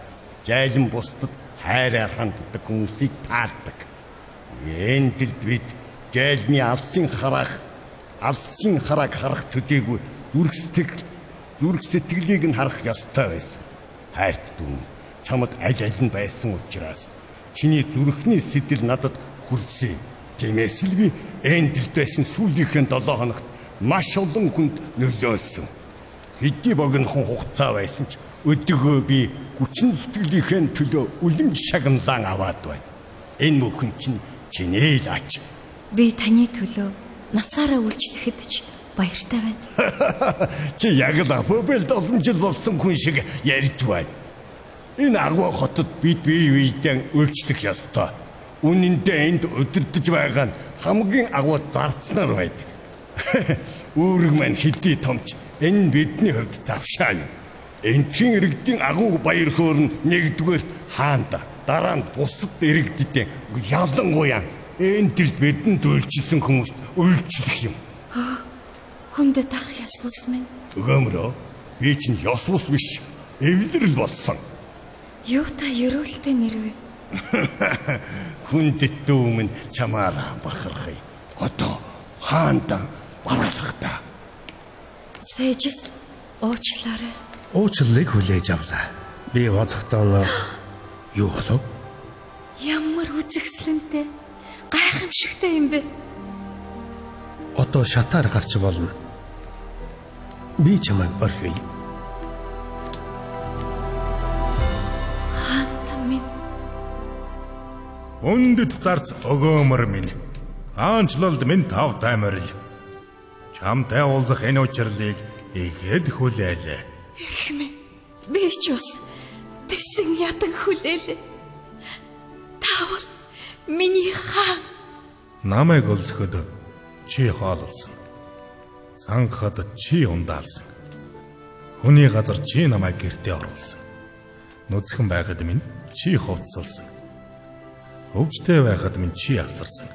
Жайлан бусдад хайраар ханддаг хүмүүсийг таалдаг. Энд л бид жайлны алсын харааг харах төдийгүй зүрх сэтгэлийг нь харах ёстой байсан. Хайрт дүү чамд аль нь байсан учраас чиний зүрхний сэтэл надад хүрсэн. Тиймээс л би энд л байсан сүүлийнхээ 7 хоногт маш олон хүнд нөлөөлсөн. Хэдий богинохон хугацаа байсан ч өдөгөө би хүчин зүтгэлийнхээ төлөө үлэмж шагналан аваад байна. Энэ бүхэн чинь чиний л ач. Би таны төлөө насаараа үйлчлэхэд ч баяртай байна. Чи яг л апобел 7 жил болсон хүн шиг ярьж байна. Энэ агуу хотод бид бие биедээ үйлчлэх ёстой. Үнэн дээр энд өдөрдөж байгаа нь хамгийн агуу зарцнаар байдаг. Үүрэг маань хэдий томч энэ бидний хувьд завшаа юм. Энтхийн иргэдийн агуу баяр хөөр нь нэгдүгээр хаанда, дараа нь бусад иргэдэд ялангуяа энд л бидэнд үйлчлсэн хүмүүст үйлчлэх юм. Хүндэт ах яс бус минь. Өгөөмрөө би чинь ёс бус биш, эвлэрэл болсон. Юу та ерөөлтэй нэрвэ? Хүндэт дүү минь чамаараа бахархъя. Одоо хаанда бараалах та. Сэжс уучлаарай. Уучлалыг хүлээж авлаа. Би бодохдоо юу болов? Ямар үзэсгэлэнтэй, гайхамшигтай юм бэ? Одоо шатаар гарч болно. Би чамайг орхиё. Хаант минь. Хүндэт зарц өгөөмөр минь. Хаанчлалд минь тав таймарл. Чамтай уулзах энэ учрлыг ихэд хүлээлээ. Эрх минь. Би ч бас тэсэн ядан хүлээлээ. Таавал миний хаан. Намайг олзоход чи хоололсон. Сангахад чи ундаалсан. Хүний газар чи намайг гэртээ оруулсан. Нүцгэн байхад минь чи хувцсалсан. Хөвчтэй байхад минь чи авсарсан.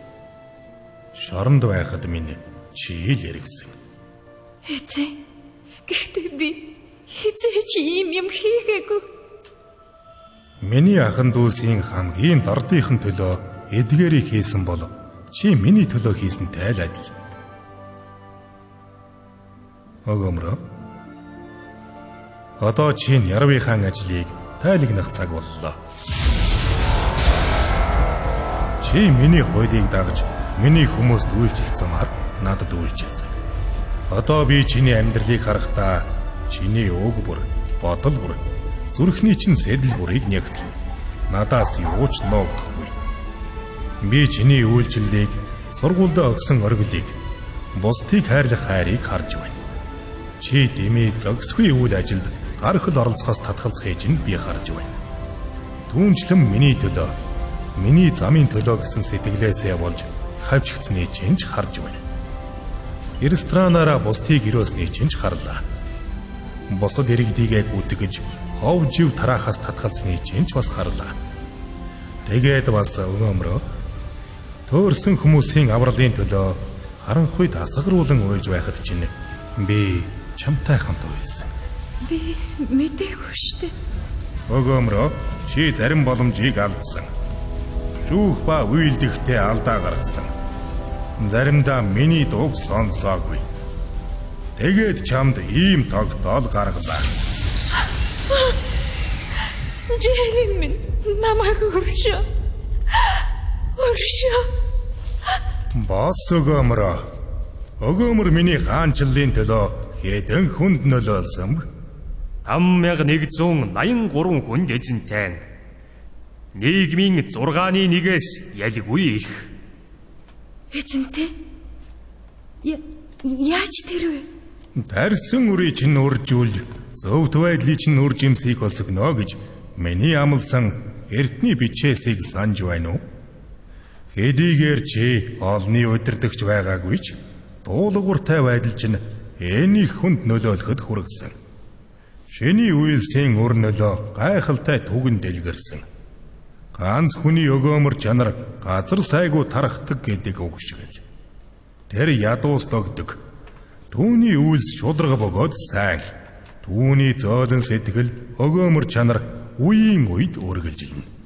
Шоронд байхад минь чи ил яригсан. Эцэг. Гэхдээ би хизээч ийм юм хийгээгүй. Миний ахын дүүсийн хамгийн дордынхын төлөө эдгээрийг хийсэн бол чи миний төлөө хийсэнтэй л адил. Өгөөмрөө. Одоо чи Ярвихаан ажлыг тайлагнах цаг боллоо. Чи миний хуулийг дагаж миний хүмүүст үйлчлэлцэмээр надад үйлчилсэн. Одоо би чиний амьдралыг харахтаа чиний өг бүр, бодол бүр, зүрхний чин сэдэл бүрийг нэгтлэн. Надаас юу ч ногдохгүй. Би чиний үйлчлэлийг, сургуульд өгсөн оргилыг, бусдыг хайрлах хайрыг харж байна. Чи дэмий зогсгүй үйл ажилд гар хөл оролцохоос татгалзахыг нь би харж байна. Түүнчлэн миний төлөө, миний замын төлөө гэсэн сэтгэлээсээ болж хавчигдсны чинь ч харж байна. Ресторанаараа бусдыг ирөөсний чинь ч харлаа. Бусад иргэдийгээ гүтгэж, хов жив тараахаас татгалзсны чинь ч бас харлаа. Тэгээд бас өгөөмрөө төөрсөн хүмүүсийн авралын төлөө харанхуйд асгаруулan уйлж байхад чинь би чамтай хамт уйлсан. Би мэдээгүй штэ. Өгөөмрөө чи зарим боломжийг алдсан. Шүүх ба үйлдэхтэй алдаа гаргасан. Заримдаа миний дууг сонсоогүй. Тэгээд чамд ийм тогтоол гаргалаа. Жэйн минь намайг өршөө. Босс өгөөмрөө. Өгөөмөр миний хаанчлалын төлөө хэдэн хүнд нөлөөлсөн бэ? 5183 хүнд эзэнтэй. Нийгмийн 6-ны 1-ээс ялгүй их. Эзэнтэй? Яаж тэр вэ? Тарьсан үрийг чинь үржүүлж, зөвхт байдлыг чинь үржимсийг олсогно гэж миний амласан эртний бичээсийг санаж байна уу? Хэдийгээр чи олны удирдагч байгаагүй ч дуулууртай байдал чинь энийг хүнд нөлөөлөхөд хүргэсэн. Шиний үйлсийн өр нөлөө гайхалтай түгэн дэлгэрсэн. Ганц хүний өгөөмөр чанар газар сайгүй тархдаг гэдэг үг шиг л. Тэр ядуус догдог. Түүний үйлс шударга бөгөөд сайн. Түүний зөөлөн сэтгэл өгөөмөр чанар үеийн үед үргэлжилнэ.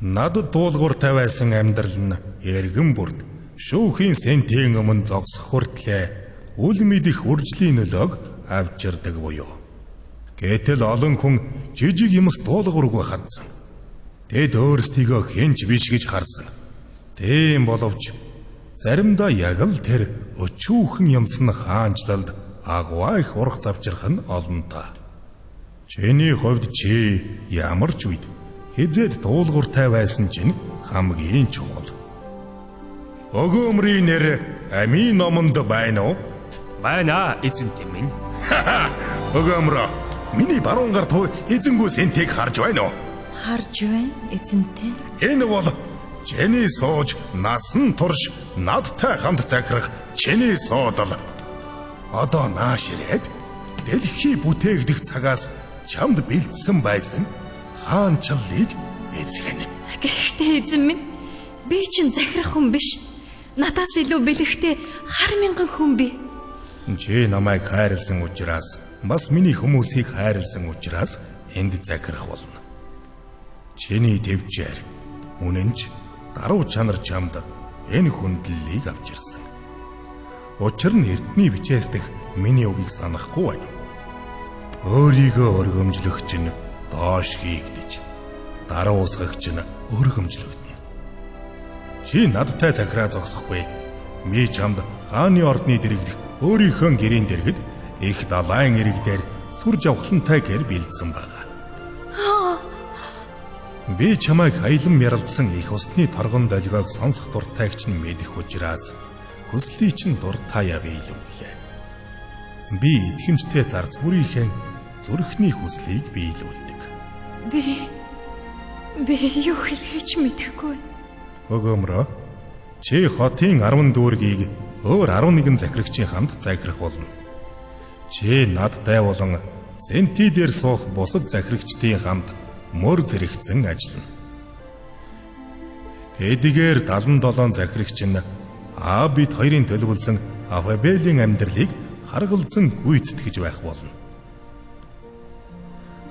Надад дуулууртай байсан амьдрал нь эргэн бүрд шүүхийн сентийн өмнө зогсох хүртлээр үл мэдэх үржлийн нөлөөг авчирдаг буюу. Гэтэл олон хүн жижиг юмс дуулуургүй хандсан. Тэд өөрсдийгөө хэнч биш гэж харсан. Тийм боловч заримдаа яг л тэр өчүүхэн юмсан хаанчлалд агваа их урах завчрах нь олон та. Чиний хувьд чи ямар ч үед хизээд дуулууртай байсан чинь хамгийн чухал. Өгөөмрийн нэр амийн номонд байна уу? Байна эзэнтэй минь. Өгөөмрөө, миний баруун гар туу эзэнгүү сентийг харж байна уу? Харж байна эзэнтэй. Энэ бол чиний сууж насан турш надтай хамт захирах чиний суудал. Одоо нааш ирээд дэлхий бүтээгдэх цагаас чамд бэлдсэн байсан хаанчлалыг эзэгнэ. Гэхдээ эзэн минь би чинь захирах хүн биш. Надаас илүү бэлэгтэй хар мянган хүн би. Чи намайг хайрлсан учраас бас миний хүмүүсийг хайрлсан учраас энд захирах болно. Чиний төвчээр үнэнч даруй чанар чамд энэ хүндлэлийг авчирсан. Учир нь эртний бичээс дэх миний үгийг санахгүй байна. Өөрийгөө өргөмжлөх чинь доош хийгдэж, даруй усгах чинь өргөмжлөгдөнө. Чи надтай захираа зогсохгүй. Би чамд хааны ордны дэрэгдэх өөрийнхөө гэрийн дэргэд их далайн иргдээр сүр жавхлантай гэр бэлдсэн байна. Би чамайг аялан яралдсан их усны торгон долгиог сонсох дуртайг чинь мэдэх учраас хүслийг чинь дуртаяа биелүүлээ. Би итгэмжтэй зарц бүрийнхээ зүрхний хүслийг биелүүлдэг. Би юу хэлхийч мэдэхгүй. Өгөөмрөө, чи хотын 10 дүүргийг өөр 11 захирагчийн хамт захирах болно. Чи надтай болон сенти дээр суух бусад захирагчдын хамт мөр зэрэгцэн ажиллана. Эдгээр 77 захирагч нь бид хоёрын төлөвлөсөн Авабелийн амьдралыг харгалзан гүйцэтгэж байх болно.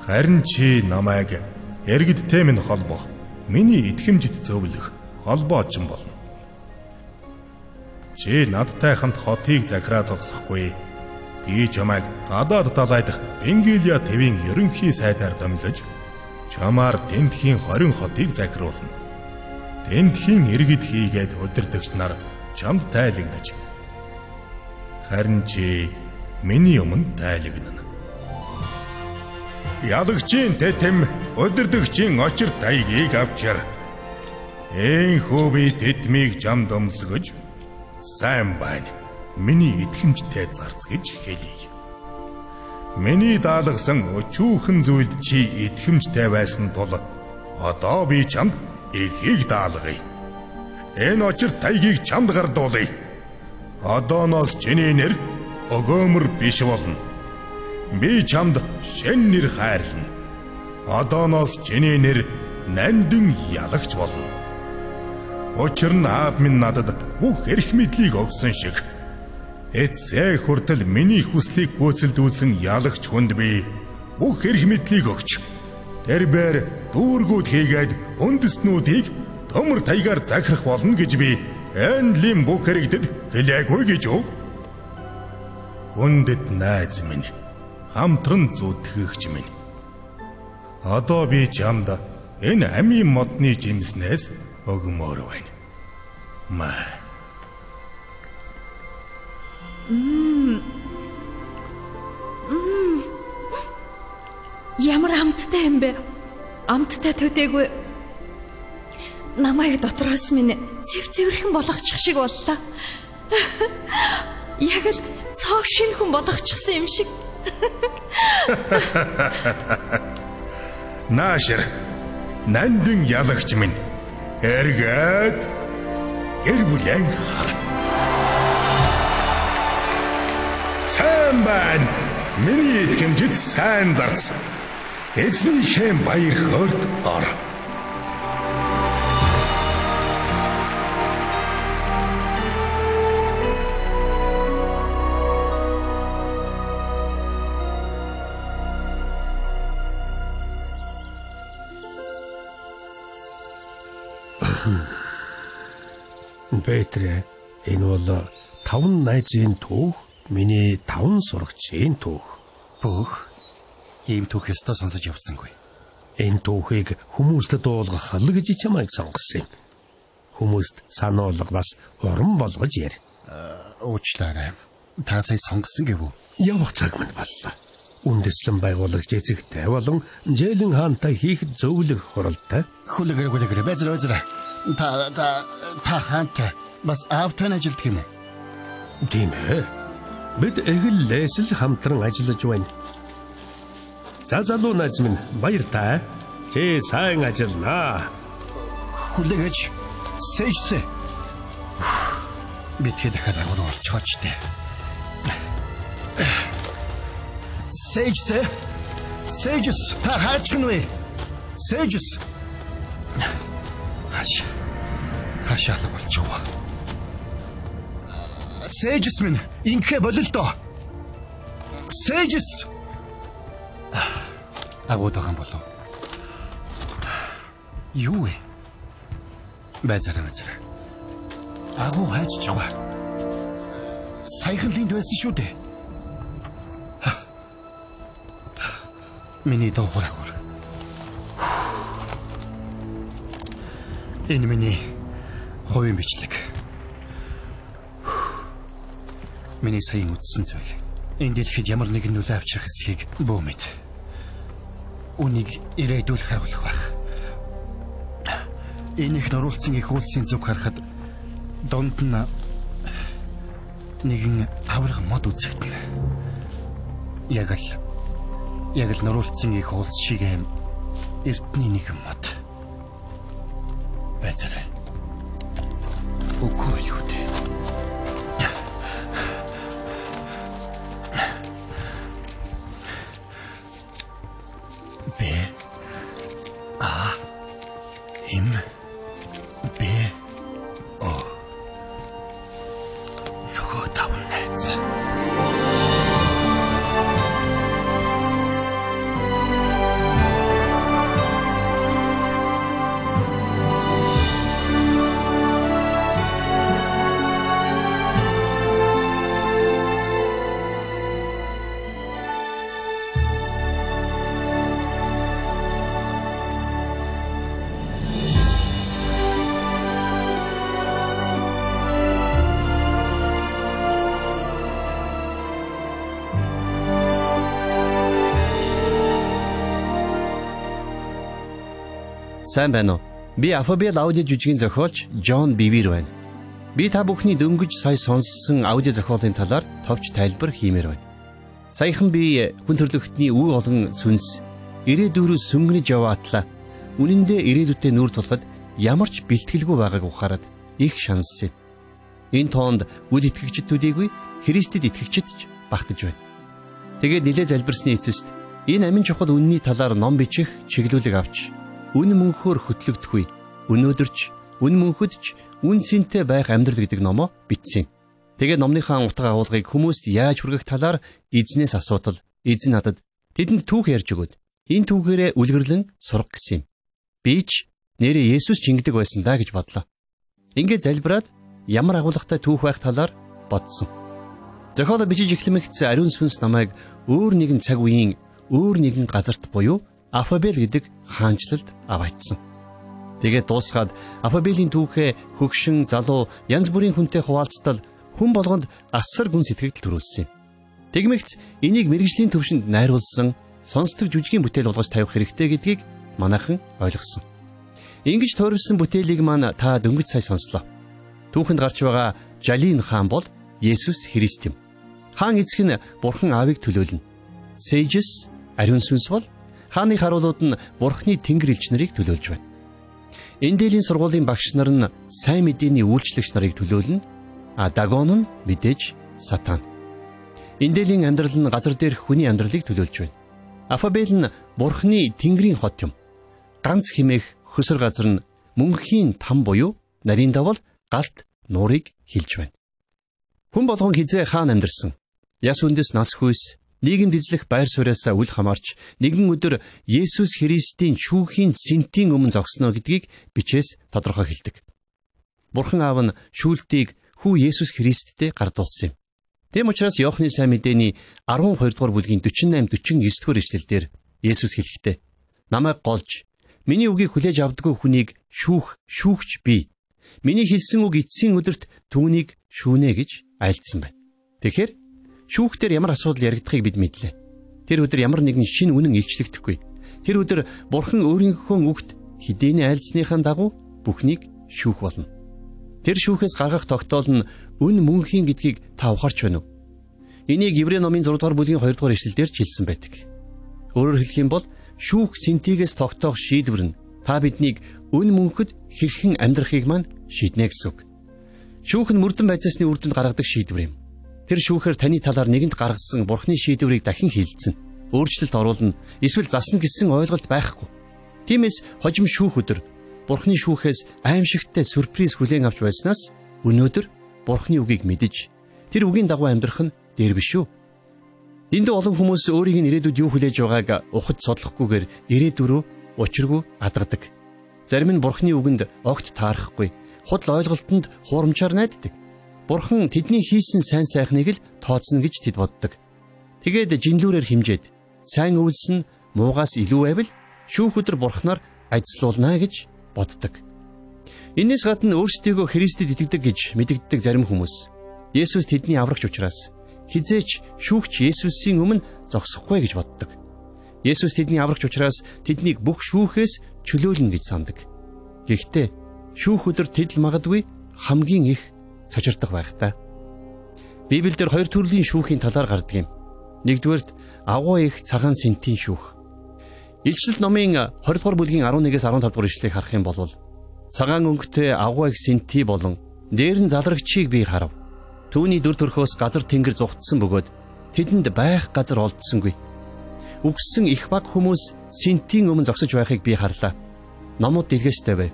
Харин чи намайг эргэдтэй минь холбох, миний итгэмжит зөвлөх холбооч болно. Чи надтай хамт хотыг захираа зогсохгүй. Би чамайг гадаад далай дахь Бенгилия твийн ерөнхий сайдаар домлож, чамаар Тентхийн 20 хотыг захируулна. Тентхийн иргэд хийгээд удирдагч нар чамд тайлагнаж. Харин чи миний өмнө тайлагнана. Ялагчийн тэтэм удирдагчийн очир тайгийг авчир. Энхүү би тэдмийг чамд өмсгөж сайн байна. Миний итгэмжтэй зарц гэж хэлье. Миний даалгасан өчүүхэн зүйлд чи итгэмжтэй байсан тул одоо би чамд ихийг даалгая. Энэ очир тайгийг чамд гардуулъя. Одооноос чиний нэр өгөөмөр биш болно. Би чамд шин нэр хайрлана. Одооноос чиний нэр нандин ялагч болно. Учир нь аав минь надад бүх эрх мэдлийг өгсөн шиг эцэг хүртэл миний хүслийг гүйцэлдүүлсэн ялагч хүнд би бүх эрх мэдлийг өгч тэрээр дүүргүүд хийгээд үндэснүүдийг төмөр таягаар захирах болно гэж би энэлийн бүх хэрэгдэд хэлээгүй гэж юу? Хүндэт найз минь, хамтран зүтгэгч минь. Одоо би чамд энэ амийн модны жимснээс өгмөр байна. Маа. Ямар амттай юм бэ? Амттай төдөөгүй. Намайг дотроос минь цэвэрхэн болгочих шиг боллоо. Яг л цог шинэ хүн болгочихсан юм шиг. Наашир, нандин ялагч минь. Эргээд гэр бүлэн хар. Сайн байна. Миний итгэмжид сайн зарц. Эзнийхээ баяр хөөрт ор. Петрэ, энэ бол 5 найзын түүх, миний 5 сурагчийн түүх. Бүх ийм түүх ёстой сонсож явсангүй. Энэ түүхийг хүмүүст дуулгах л гэж чамайг сонгосон юм. Хүмүүст сануулга бас уран болгож яар. Уучлаарай. Та сая сонгосон гэв үү? Явах цаг минь боллоо. Үндэслэн байгуулагч эцэгтэй болон Жээлэн хаантай хийх зөвлөх хуралтай. Хүлэгэр базар. Та хаантай бас аавтай ажилладаг юм уу? Тийм ээ. Бид эглээс л хамтран ажиллаж байна. За залуу найз минь, баяр таа. Чи сайн ажилланаа. Хүлэгэж сэжцээ. Битгий дахиад агуу орчооч дээ. Сэжцээ. Сэжс та хаачин вэ? Сэжс. Хашаалга болчихвоо. Сэжс минь инхэ бололдоо. Сэжс. Агуудаган болов. Юу вэ? Базар. Агуу хайж чаваа. Саяхан линд байсан шүү дээ. Миний доогуур. Энэ миний хувийн бичлэг. Миний саяхан үтсэн зүйл. Энэ дэлхийд ямар нэгэн нөлөө авчрах эсхийг бөө мэд. Үнийг ирээдүүлэх харуулах байх. Энэ их нуруулсан их үйлсийн зүг харахад донд нь нэгэн авраг мод үзэгдэнэ. Яг л нуруулсан их үйлс шиг юм эртний нэгэн мод. Базараа. Үгүй л үү. Сайн байна уу? Би Alphabet аудио жүжигийн зохиолч Джон Бивер байна. Би та бүхний дөнгөж сая сонссон аудио зохиолын талаар товч тайлбар хиймээр байна. Саяхан би хүн төрлөختний үе олон сүнс ирээдүйрөө сүмгэнэж яваатлаа. Үнэн дээр ирээдүйтэй нүүр тулахад ямар ч бэлтгэлгүй байгааг ухаарад их шаналсан юм. Энэ тоонд үл итгэгчд төдийгүй Христэд итгэгчд ч багтаж байна. Тэгээд нилээ залбирсны эцэст энэ амин чухал үнний талаар ном бичих чиглүүлэг авч үн мөнхөөр хөтлөгдөхгүй. Өнөөдөрч үн мөнхөдч үн цэнтэй байх амьдрал гэдэг номоо бичсэн. Тэгээд номныхаа утга агуулгыг хүмүүст яаж хүргэх талаар эзнээс асуудал, эзэн надад тэдэнд түүх ярьж өгөөд энэ түүхээрээ үлгэрлэн сурах гэсэн юм. Би ч нэрээ Есүс ч ингэдэг байсан даа гэж бодлоо. Ингээд залбираад ямар агуулгатай түүх байх талаар бодсон. Зохиолоо бичиж эхлэмэгц ариун сүнс намайг өөр нэгэн цаг үеийн өөр нэгэн газарт буюу Афабел гэдэг хаанчлалд аваачсан. Тэгээд дуусгаад Афабелийн түүхээ хөгшин, залуу, янз бүрийн хүнтэй хуваалцтал хүн болгонд асар гүн сэтгэгдэл төрүүлсэн юм. Тэгмэгц энийг мэргэжлийн төвшөнд найруулсан сонсдог жүжигийн бүтээл болгож тавих хэрэгтэй гэдгийг манайхан ойлгосон. Ингэж тойролсон бүтээлийг маань та дөнгөж сая сонслоо. Түүхэнд гарч байгаа Жалин хаан бол Есүс Христ юм. Хаан эцэг нь Бурхан Аавыг төлөөлнө. Сейжс ариун сүнс бол хааны харуулууд нь Бурханы тэнгэр элч нарыг төлөөлж байна. Эндээлийн сургуулийн багш нар нь сайн мэдээний үйлчлэгч нарыг төлөөлнө. Дагон нь мэдээж Сатан. Эндээлийн амьдрал нь газар дээрх хүний амьдралыг төлөөлж байна. Афабел нь Бурханы тэнгэрийн хот юм. Ганц химээх хөсөр газар нь мөнхийн там буюу нарийн давал галт нуурыг хилж байна. Хүн болгон хизээ хаан амьдарсан. Яс үндэс нас хүйс, нийгэмд эзлэх байр сууриасаа үл хамаарч нэгэн өдөр Есүс Христийн шүүхийн сэнтийн өмнө зогсноо гэдгийг бичээс тодорхой хэлдэг. Бурхан Аав нь шүүлтийг хүү Есүс Христтэй гардуулсан юм. Тэм учраас Иохны сайн мэдээний 12 дугаар бүлгийн 48-49 дугаар ишлэлдэр Есүс хэлэхдээ намайг голж миний үгийг хүлээж авдаггүй хүнийг шүүгч би. Миний хэлсэн үг эцсийн өдөрт түүнийг шүүнэ гэж айлдсан байна. Тэгэхээр шүүхтэр ямар асуудал яригдахыг бид мэдлээ. Тэр өдөр ямар нэгэн шинэ үнэн илчлэгдэхгүй. Тэр өдөр Бурхан өөрийнхөө үгт хэдийнэ айлдсныхаа дагуу бүхнийг шүүх болно. Тэр шүүхээс гаргах тогтоол нь үн мөнхийн гэдгийг та ухаарч байна уу? Энийг Еврей номын 6 дугаар бүлгийн 2 дугаар ишлэлдэр хэлсэн байдаг. Өөрөөр хэлэх юм бол шүүх сэнтигээс тогтоох шийдвэр нь та биднийг үн мөнхөд хэрхэн амьдрахыг маань шийднэ гэсэн үг. Шүүх нь мөрдөн байцаасны үр дүнд гаргадаг шийдвэр юм. Тэр шүүхээр таны талаар нэгэнт гаргасан Бурханы шийдвэрийг дахин хилцэн, өөрчлөлт оруулна, эсвэл засна гэсэн ойлголт байхгүй. Тиймээс хожим шүүх өдөр Бурханы шүүхээс аимшигтай сюрприз хүлээн авч байснаас өнөөдөр Бурханы үгийг мэдэж тэр үгийн дагуу амьдрах нь дээр биш үү? Энд олон хүмүүс өөрийг нь ирээдүйд юу хүлээж байгааг ухаж судлахгүйгээр ирээдүй рүү учиргүй адгадаг. Зарим нь Бурханы үгэнд огт таарахгүй, худал ойлголтод хуурамчаар найддаг. Бурхан тэдний хийсэн сайн сайхныг л тооцно гэж тэд боддог. Тэгээд жинлүүрээр химжээд сайн үйлс нь муугаас илүү байвал шүүх өдөр Бурханаар ажиллуулна гэж боддог. Энээс гадна өөрсдийгөө Христэд итгэдэг гэж мэдэгддэг зарим хүмүүс Есүс тэдний аврагч учраас хизээч шүүгч Есүсийн өмнө зогсохгүй гэж боддог. Есүс тэдний аврагч учраас тэднийг бүх шүүхээс чөлөөлнө гэж сандаг. Гэхдээ шүүх өдөр тэд л магадгүй хамгийн их цочирдох байх та. Библиэлд хоёр төрлийн шүүхийн талаар гардаг юм. Нэгдүгээрт агуу их цагаан сэнтийн шүүх. Илчилт номын 20 дугаар бүлгийн 11-ээс 15 дугаар ишлэгийг харах юм бол цагаан өнгөтэй агуу их сэнти болон дээр нь залрагчийг би харав. Түүний дүр төрхөөс газар тэнгэр зүгтсэн бөгөөд тэдэнд байх газар олдсонгүй. Үгссэн их баг хүмүүс сэнтийн өмнө зогсож байхыг би харлаа. Номууд дэлгээстэй байв.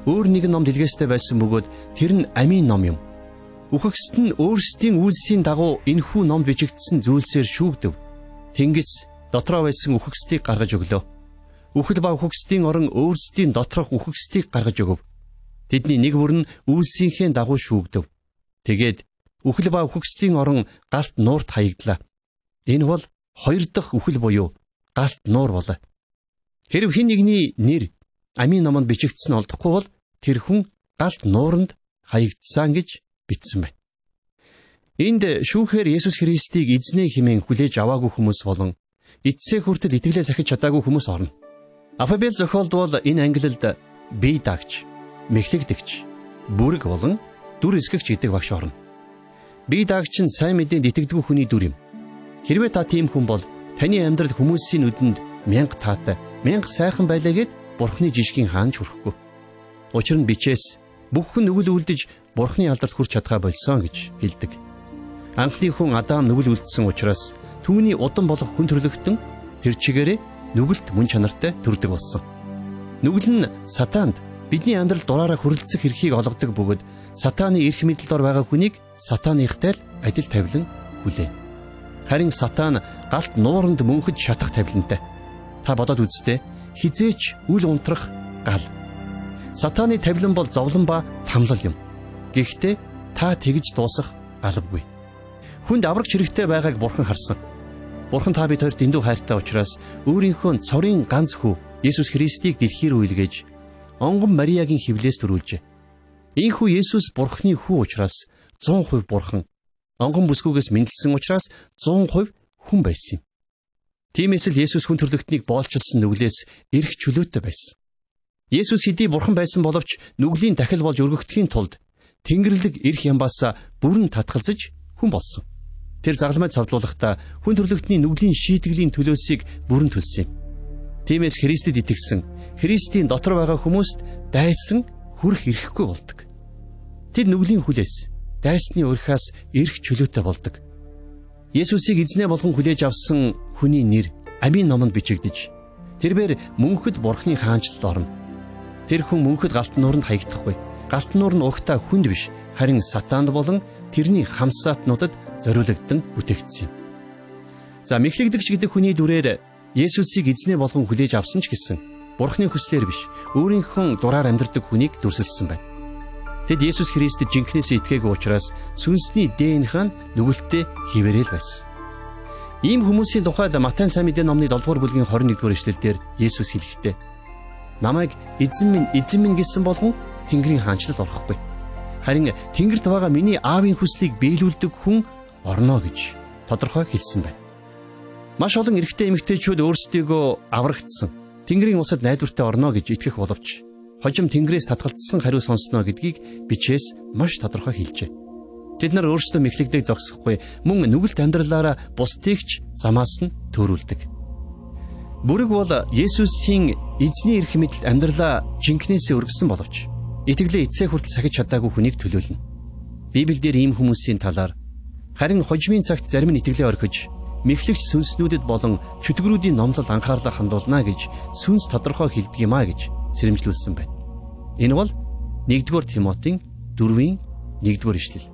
Өөр нэгэн ном дэлгээстэй байсан бөгөөд тэр нь амийн ном юм. Үхэгсэд нь өөрсдийн үйлсийн дагуу энэхүү номд бичигдсэн зүйлсээр шүүгдэв. Тэнгис дотроо байсан үхэгсдийг гаргаж өглөө. Үхэл ба үхэгсдийн орон өөрсдийн доторх үхэгсдийг гаргаж өгөв. Тэдний нэг бүр нь үйлсийнхээ дагуу шүүгдэв. Тэгээд үхэл ба үхэгсдийн орон галт нуурт хаягдлаа. Энэ бол хоёр дахь үхэл буюу галт нуур болоо. Хэрв хэн нэгний нэр амийн номонд бичигдсэн олдохгүй бол тэр хүн галт нууранд хаягдсан гэж бичсэн байна. Энд шүүхээр Есүс Христийг эзнээ хэмээн хүлээж аваагүй хүмүүс болон эцсээ хүртэл итгэлээ сахиж чадаагүй хүмүүс орно. Афабел зохиолдвол энэ ангилалд бие даагч, мэхлэгдэгч, бүрэг болон дүр эсгэгч гэдэг багш орно. Бие даагч нь сайн мэдээнд итгэдэггүй хүний дүр юм. Хэрвээ та тийм хүн бол таны амьдрал хүмүүсийн нүдэнд мянга таатай, мянга сайхан байлаа гэд Бурхны жишгийн хаанч хүрэхгүй. Учир нь бичээс бүх хүн нүгэл үлдэж Бурхны алдарт хүрч чадхаа болсон гэж хэлдэг. Анхны хүн Адам нүгэл үлдсэн учраас түүний удам болох хүн төрлөختөн тэр чигээрээ нүгэлт мөн чанартай төрдөг болсон. Нүгэл нь Сатанд Бидний амьдрал дураараа хүрэлцэх эрхийг олгодог бөгөөд сатааны эрх мэдэлд ор байгаа хүнийг сатааныхтай л адил тавилан хүлээн. Харин сатаан галт нууранд мөнхөд шатах тавилантай. Та бодоод үзтээ хизээч үл унтрах гал. Сатааны тавилан бол зовлон ба тамлал юм. Гэхдээ та тэгж дуусах албагүй. Хүнд аврагч хэрэгтэй байгааг Бурхан харсан. Бурхан та бид хоёрт дэндүү хайртай учраас өөрийнхөө цорын ганц хүү Есүс Христийг дэлхий рүү илгээж онгон Мариагийн хөвлөөс төрүүлжээ. Ийхүү Есүс Бурханы хүү учраас 100% Бурхан, онгон бүсгүйгээс мэндэлсэн учраас 100% хүн байсан юм. Тиймээс л Есүс хүн төрлөختнийг боолчилсан нүглээс эрх чөлөөтэй байсан. Есүс хэдий Бурхан байсан боловч нүглийн дахил болж өргөгдөхийн тулд Тэнгэрлэг эрх ямбаас бүрэн татгалзаж хүн болсон. Тэр загламай цовдлуулахдаа хүн төрлөختний нүглийн шийтгэлийн төлөөсийг бүрэн төлсөн юм. Тиймээс Христэд итгэсэн, Христийн дотор байгаа хүмүүст дайсан хүрэх эрхгүй болдог. Тэд нүглийн хүлээс, дайсны урьхаас эрх чөлөөтэй болдог. Есүсийг эзнээ болгон хүлээж авсан хүний нэр Амийн номонд бичигдэж, тэрээр мөнхөд Бурханы хаанчлалд орно. Тэр хүн мөнхөд галтан нууранд хаягдахгүй. Галтан нуур нь угтаа хүнд биш, харин сатаанд болон тэрний хамсаатнуудад зориулагдсан бүтээгдсэн юм. За мэхлэгдэгч гэдэг хүний дүрээр Есүсийг эзнээ болгон хүлээж авсан ч гэсэн Бурханы хүслээр биш, өөрийнхөө дураар амьдрдаг хүнийг дүрсэлсэн байна. Тэд Есүс Христэд жинхнээс итгээгүй учраас сүнсний ДНХ нь нүгэлтэд хിവэрэл байсан. Ийм хүмүүсийн тухайд Матай сайн мэдээ номны 7-р бүлгийн 21-р эшлэлдэр Есүс хэлэхдээ намайг эзэн минь гэсэн болгон Тэнгэрийн хаанчлалд орохгүй. Харин Тэнгэрт байгаа миний аавын хүслийг биелүүлдэг хүн орно гэж тодорхой хэлсэн байна. Маш олон эрэгтэй эмэгтэйчүүд өөрсдийгөө аврагдсан, Тэнгэрийн усад найдвартай орно гэж итгэх боловч хожим Тэнгэрээс татгалцсан хариу сонсноо гэдгийг бичээс маш тодорхой хэлжээ. Тэд нар өөрсдөө мэхлэгдэг зогсохгүй, мөн нүгэлт амьдралаараа бусдыг ч замаас нь төөрүүлдэг. Бүрэг бол Есүсийн эзний эрх мэдэлд амьдралаа жинкнээсээ өргөсөн боловч итгэлээ эцсээ хүртэл сахиж чадаагүй хүнийг төлөөлнө. Библиэлд ийм хүмүүсийн талаар харин хожимын цагт зарим нь итгэлээ орхиж мэхлэгч сүнснүүдэд болон чөтгөрүүдийн номлол анхаарлаа хандуулна гэж сүнс тодорхой хэлдэг юм а гэж сэрэмжлүүлсэн байна. Энэ бол 1-р Тимотийн 4-ийн 1-р ишлэл.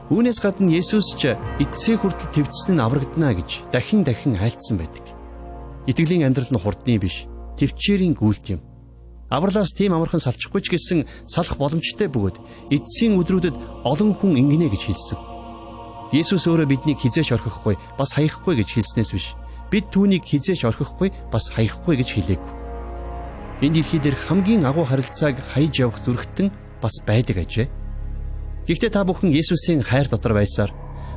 Үүнээс гадна Есүс ч эцсээ хүртэл твцсэн нь аврагдана гэж дахин айлтсан байдаг. Итгэлийн амьдрал нь хурдны биш, төвчээрийн гүйлт юм. Авралаас тийм амархан салчихгүй ч гэсэн салах боломжтой бөгөөд эцсийн өдрүүдэд олон хүн ингэнэ гэж хэлсэн. Есүс өөрөө биднийг хизээч орхихгүй, бас хаяхгүй гэж хэлснээс биш. Бид түүнийг хизээч орхихгүй, бас хаяхгүй гэж хэлээгүй. Энэ дэлхий дээр хамгийн агуу харилцааг хаяж явах зүрхтэн бас байдаг ажээ. Гэхдээ та бүхэн Есүсийн хайр дотор байсаар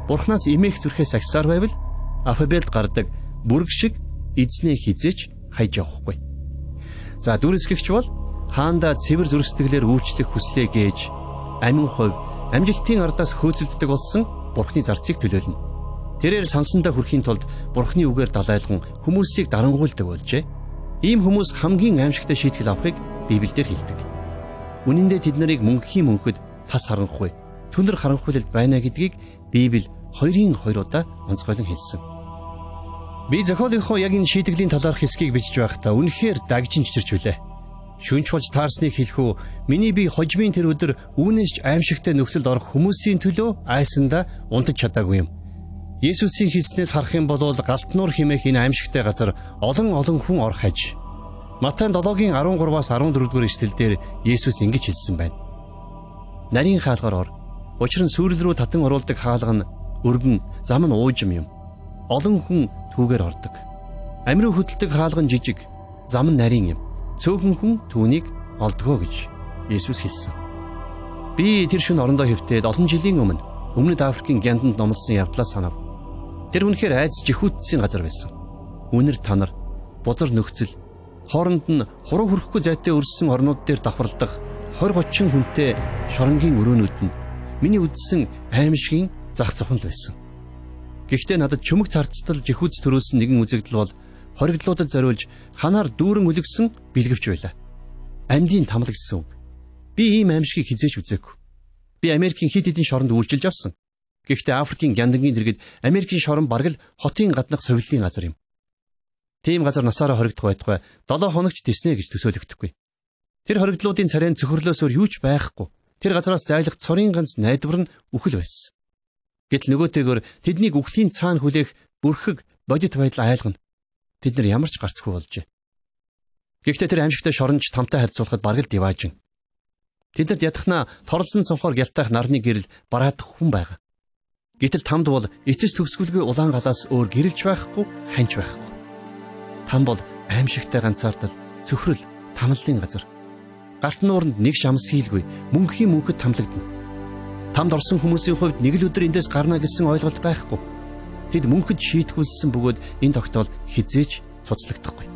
Бурханаас эмээх зүрхээс агсаар байвал алфавитд гардаг бүрэг шиг эзнээ хизээч хаяж явахгүй. За дүрсгэгч бол хаанда цэвэр зүрх сэтгэлээр үйлчлэх хүслээ гээж амин хувь амжилтын ардаас хөөцөлддөг болсон Бурханы зарцыг төлөөлнө. Тэрээр сансандаа хүрэхийн тулд Бурханы үгээр далайлган хүмүүсийг дарангуйлдаг болжээ. Ийм хүмүүс хамгийн аимшигтай шийтгэл авахыг Библиэлд хэлдэг. Үнэн дээр тэд нарыг мөнхийн мөнхөд тас харанхуй, түнэр харанхуйлалд байна гэдгийг Библи 2-2 удаа онцгойлон хэлсэн. Би зохиолынхоо яг энэ шийтгэлийн талаарх хэсгийг бичиж байхдаа үнэхээр дагжин чичирчвүлээ. Шүнж болж таарсныг хэлэх үү, миний бие хожимын тэр өдөр үүнээс ч аимшигтай нөхцөлд орох хүмүүсийн төлөө айсандаа унтаж чадаагүй юм. Есүсийн хэлснээс харах юм бол галтнуур хэмээх энэ аимшигтай газар олон хүн орох аж. Матай 7-гийн 13-аас 14-р эшлэлдэр Есүс ингэж хэлсэн байна. Нарийн хаалгаар ор. Учир нь сүрэл рүү татан оруулдаг хаалга нь өргөн, зам нь уужим юм. Олон хүн түүгээр ордог. Амир хөдөлдөг хаалга нь жижиг, зам нь нарийн юм. Цөөхөн хүн түүнийг олдгоо гэж Есүс хэлсэн. Би тэр шөнө орондоо хэвтээд олон жилийн өмнөд Африкийн Гянданд номлосон явдлаа санав. Тэр үнэхээр айц жихүүцсийн газар байсан. Үнэр танар, бузар нөхцөл, хооронд нь хуруу хөрөхгүй зайтай өрссөн орнууд дээр давхарлах 20-30 хүнтэй шоронгийн өрөөнүүд нь миний үдсэн аимшигын зах зохион л байсан. Гэхдээ надад чөмөг царцтал жихүүц төрүүлсэн нэгэн үзэгдэл бол хоригдлуудад зориулж ханаар дүүрэн үлгсэн бэлгэвч байла. Амьдын тамал гэсэн үг. Би ийм аимшигыг хизээч үзээгүй. Би Америкийн хит хитэн шоронд үйлчилж авсан. Гэхдээ Африкийн Гяндангийн дэргэд Америкийн шорон бараг л хотын гаднах совиллын газар юм. Тийм газар насаараа хоригдох байтугай 7 хоногч тэснэ гэж төсөөлөгдөхгүй. Тэр хоригдлуудын царайн цөхрлөөс өөр юу ч байхгүй. Тэр газараас зайлах цорын ганц найдвар нь үхэл байсан. Гэтэл нөгөөтэйгөр тэднийг үхлийн цаана хүлээх бүрхэг бодит байдал айлгана. Тэд нар ямар ч гарцгүй болжээ. Гэхдээ тэр аимшигтай шоронч тамтай харьцуулахад бараг л диваажин. Тэдэнд ядахна торлсон цонхоор гялтайх нарны гэрэл бараадах хүн байгаа. Гэтэл тамд бол эцэс төгсгөлгүй улаан галаас өөр гэрэлж байхгүй, ханьж байхгүй. Там бол аимшигтай ганцаардал, цөхрөл, тамллын газар. Галт нууранд нэг шамс хийлгүй, мөнхийн мөнхөд тамлагдана. Тамд орсон хүмүүсийн хувьд нэг л өдөр эндээс гарна гэсэн ойлголт байхгүй. Тэд мөнхөд шийтгүүлсэн бөгөөд энэ тогтоол хизээч цуцлагдахгүй.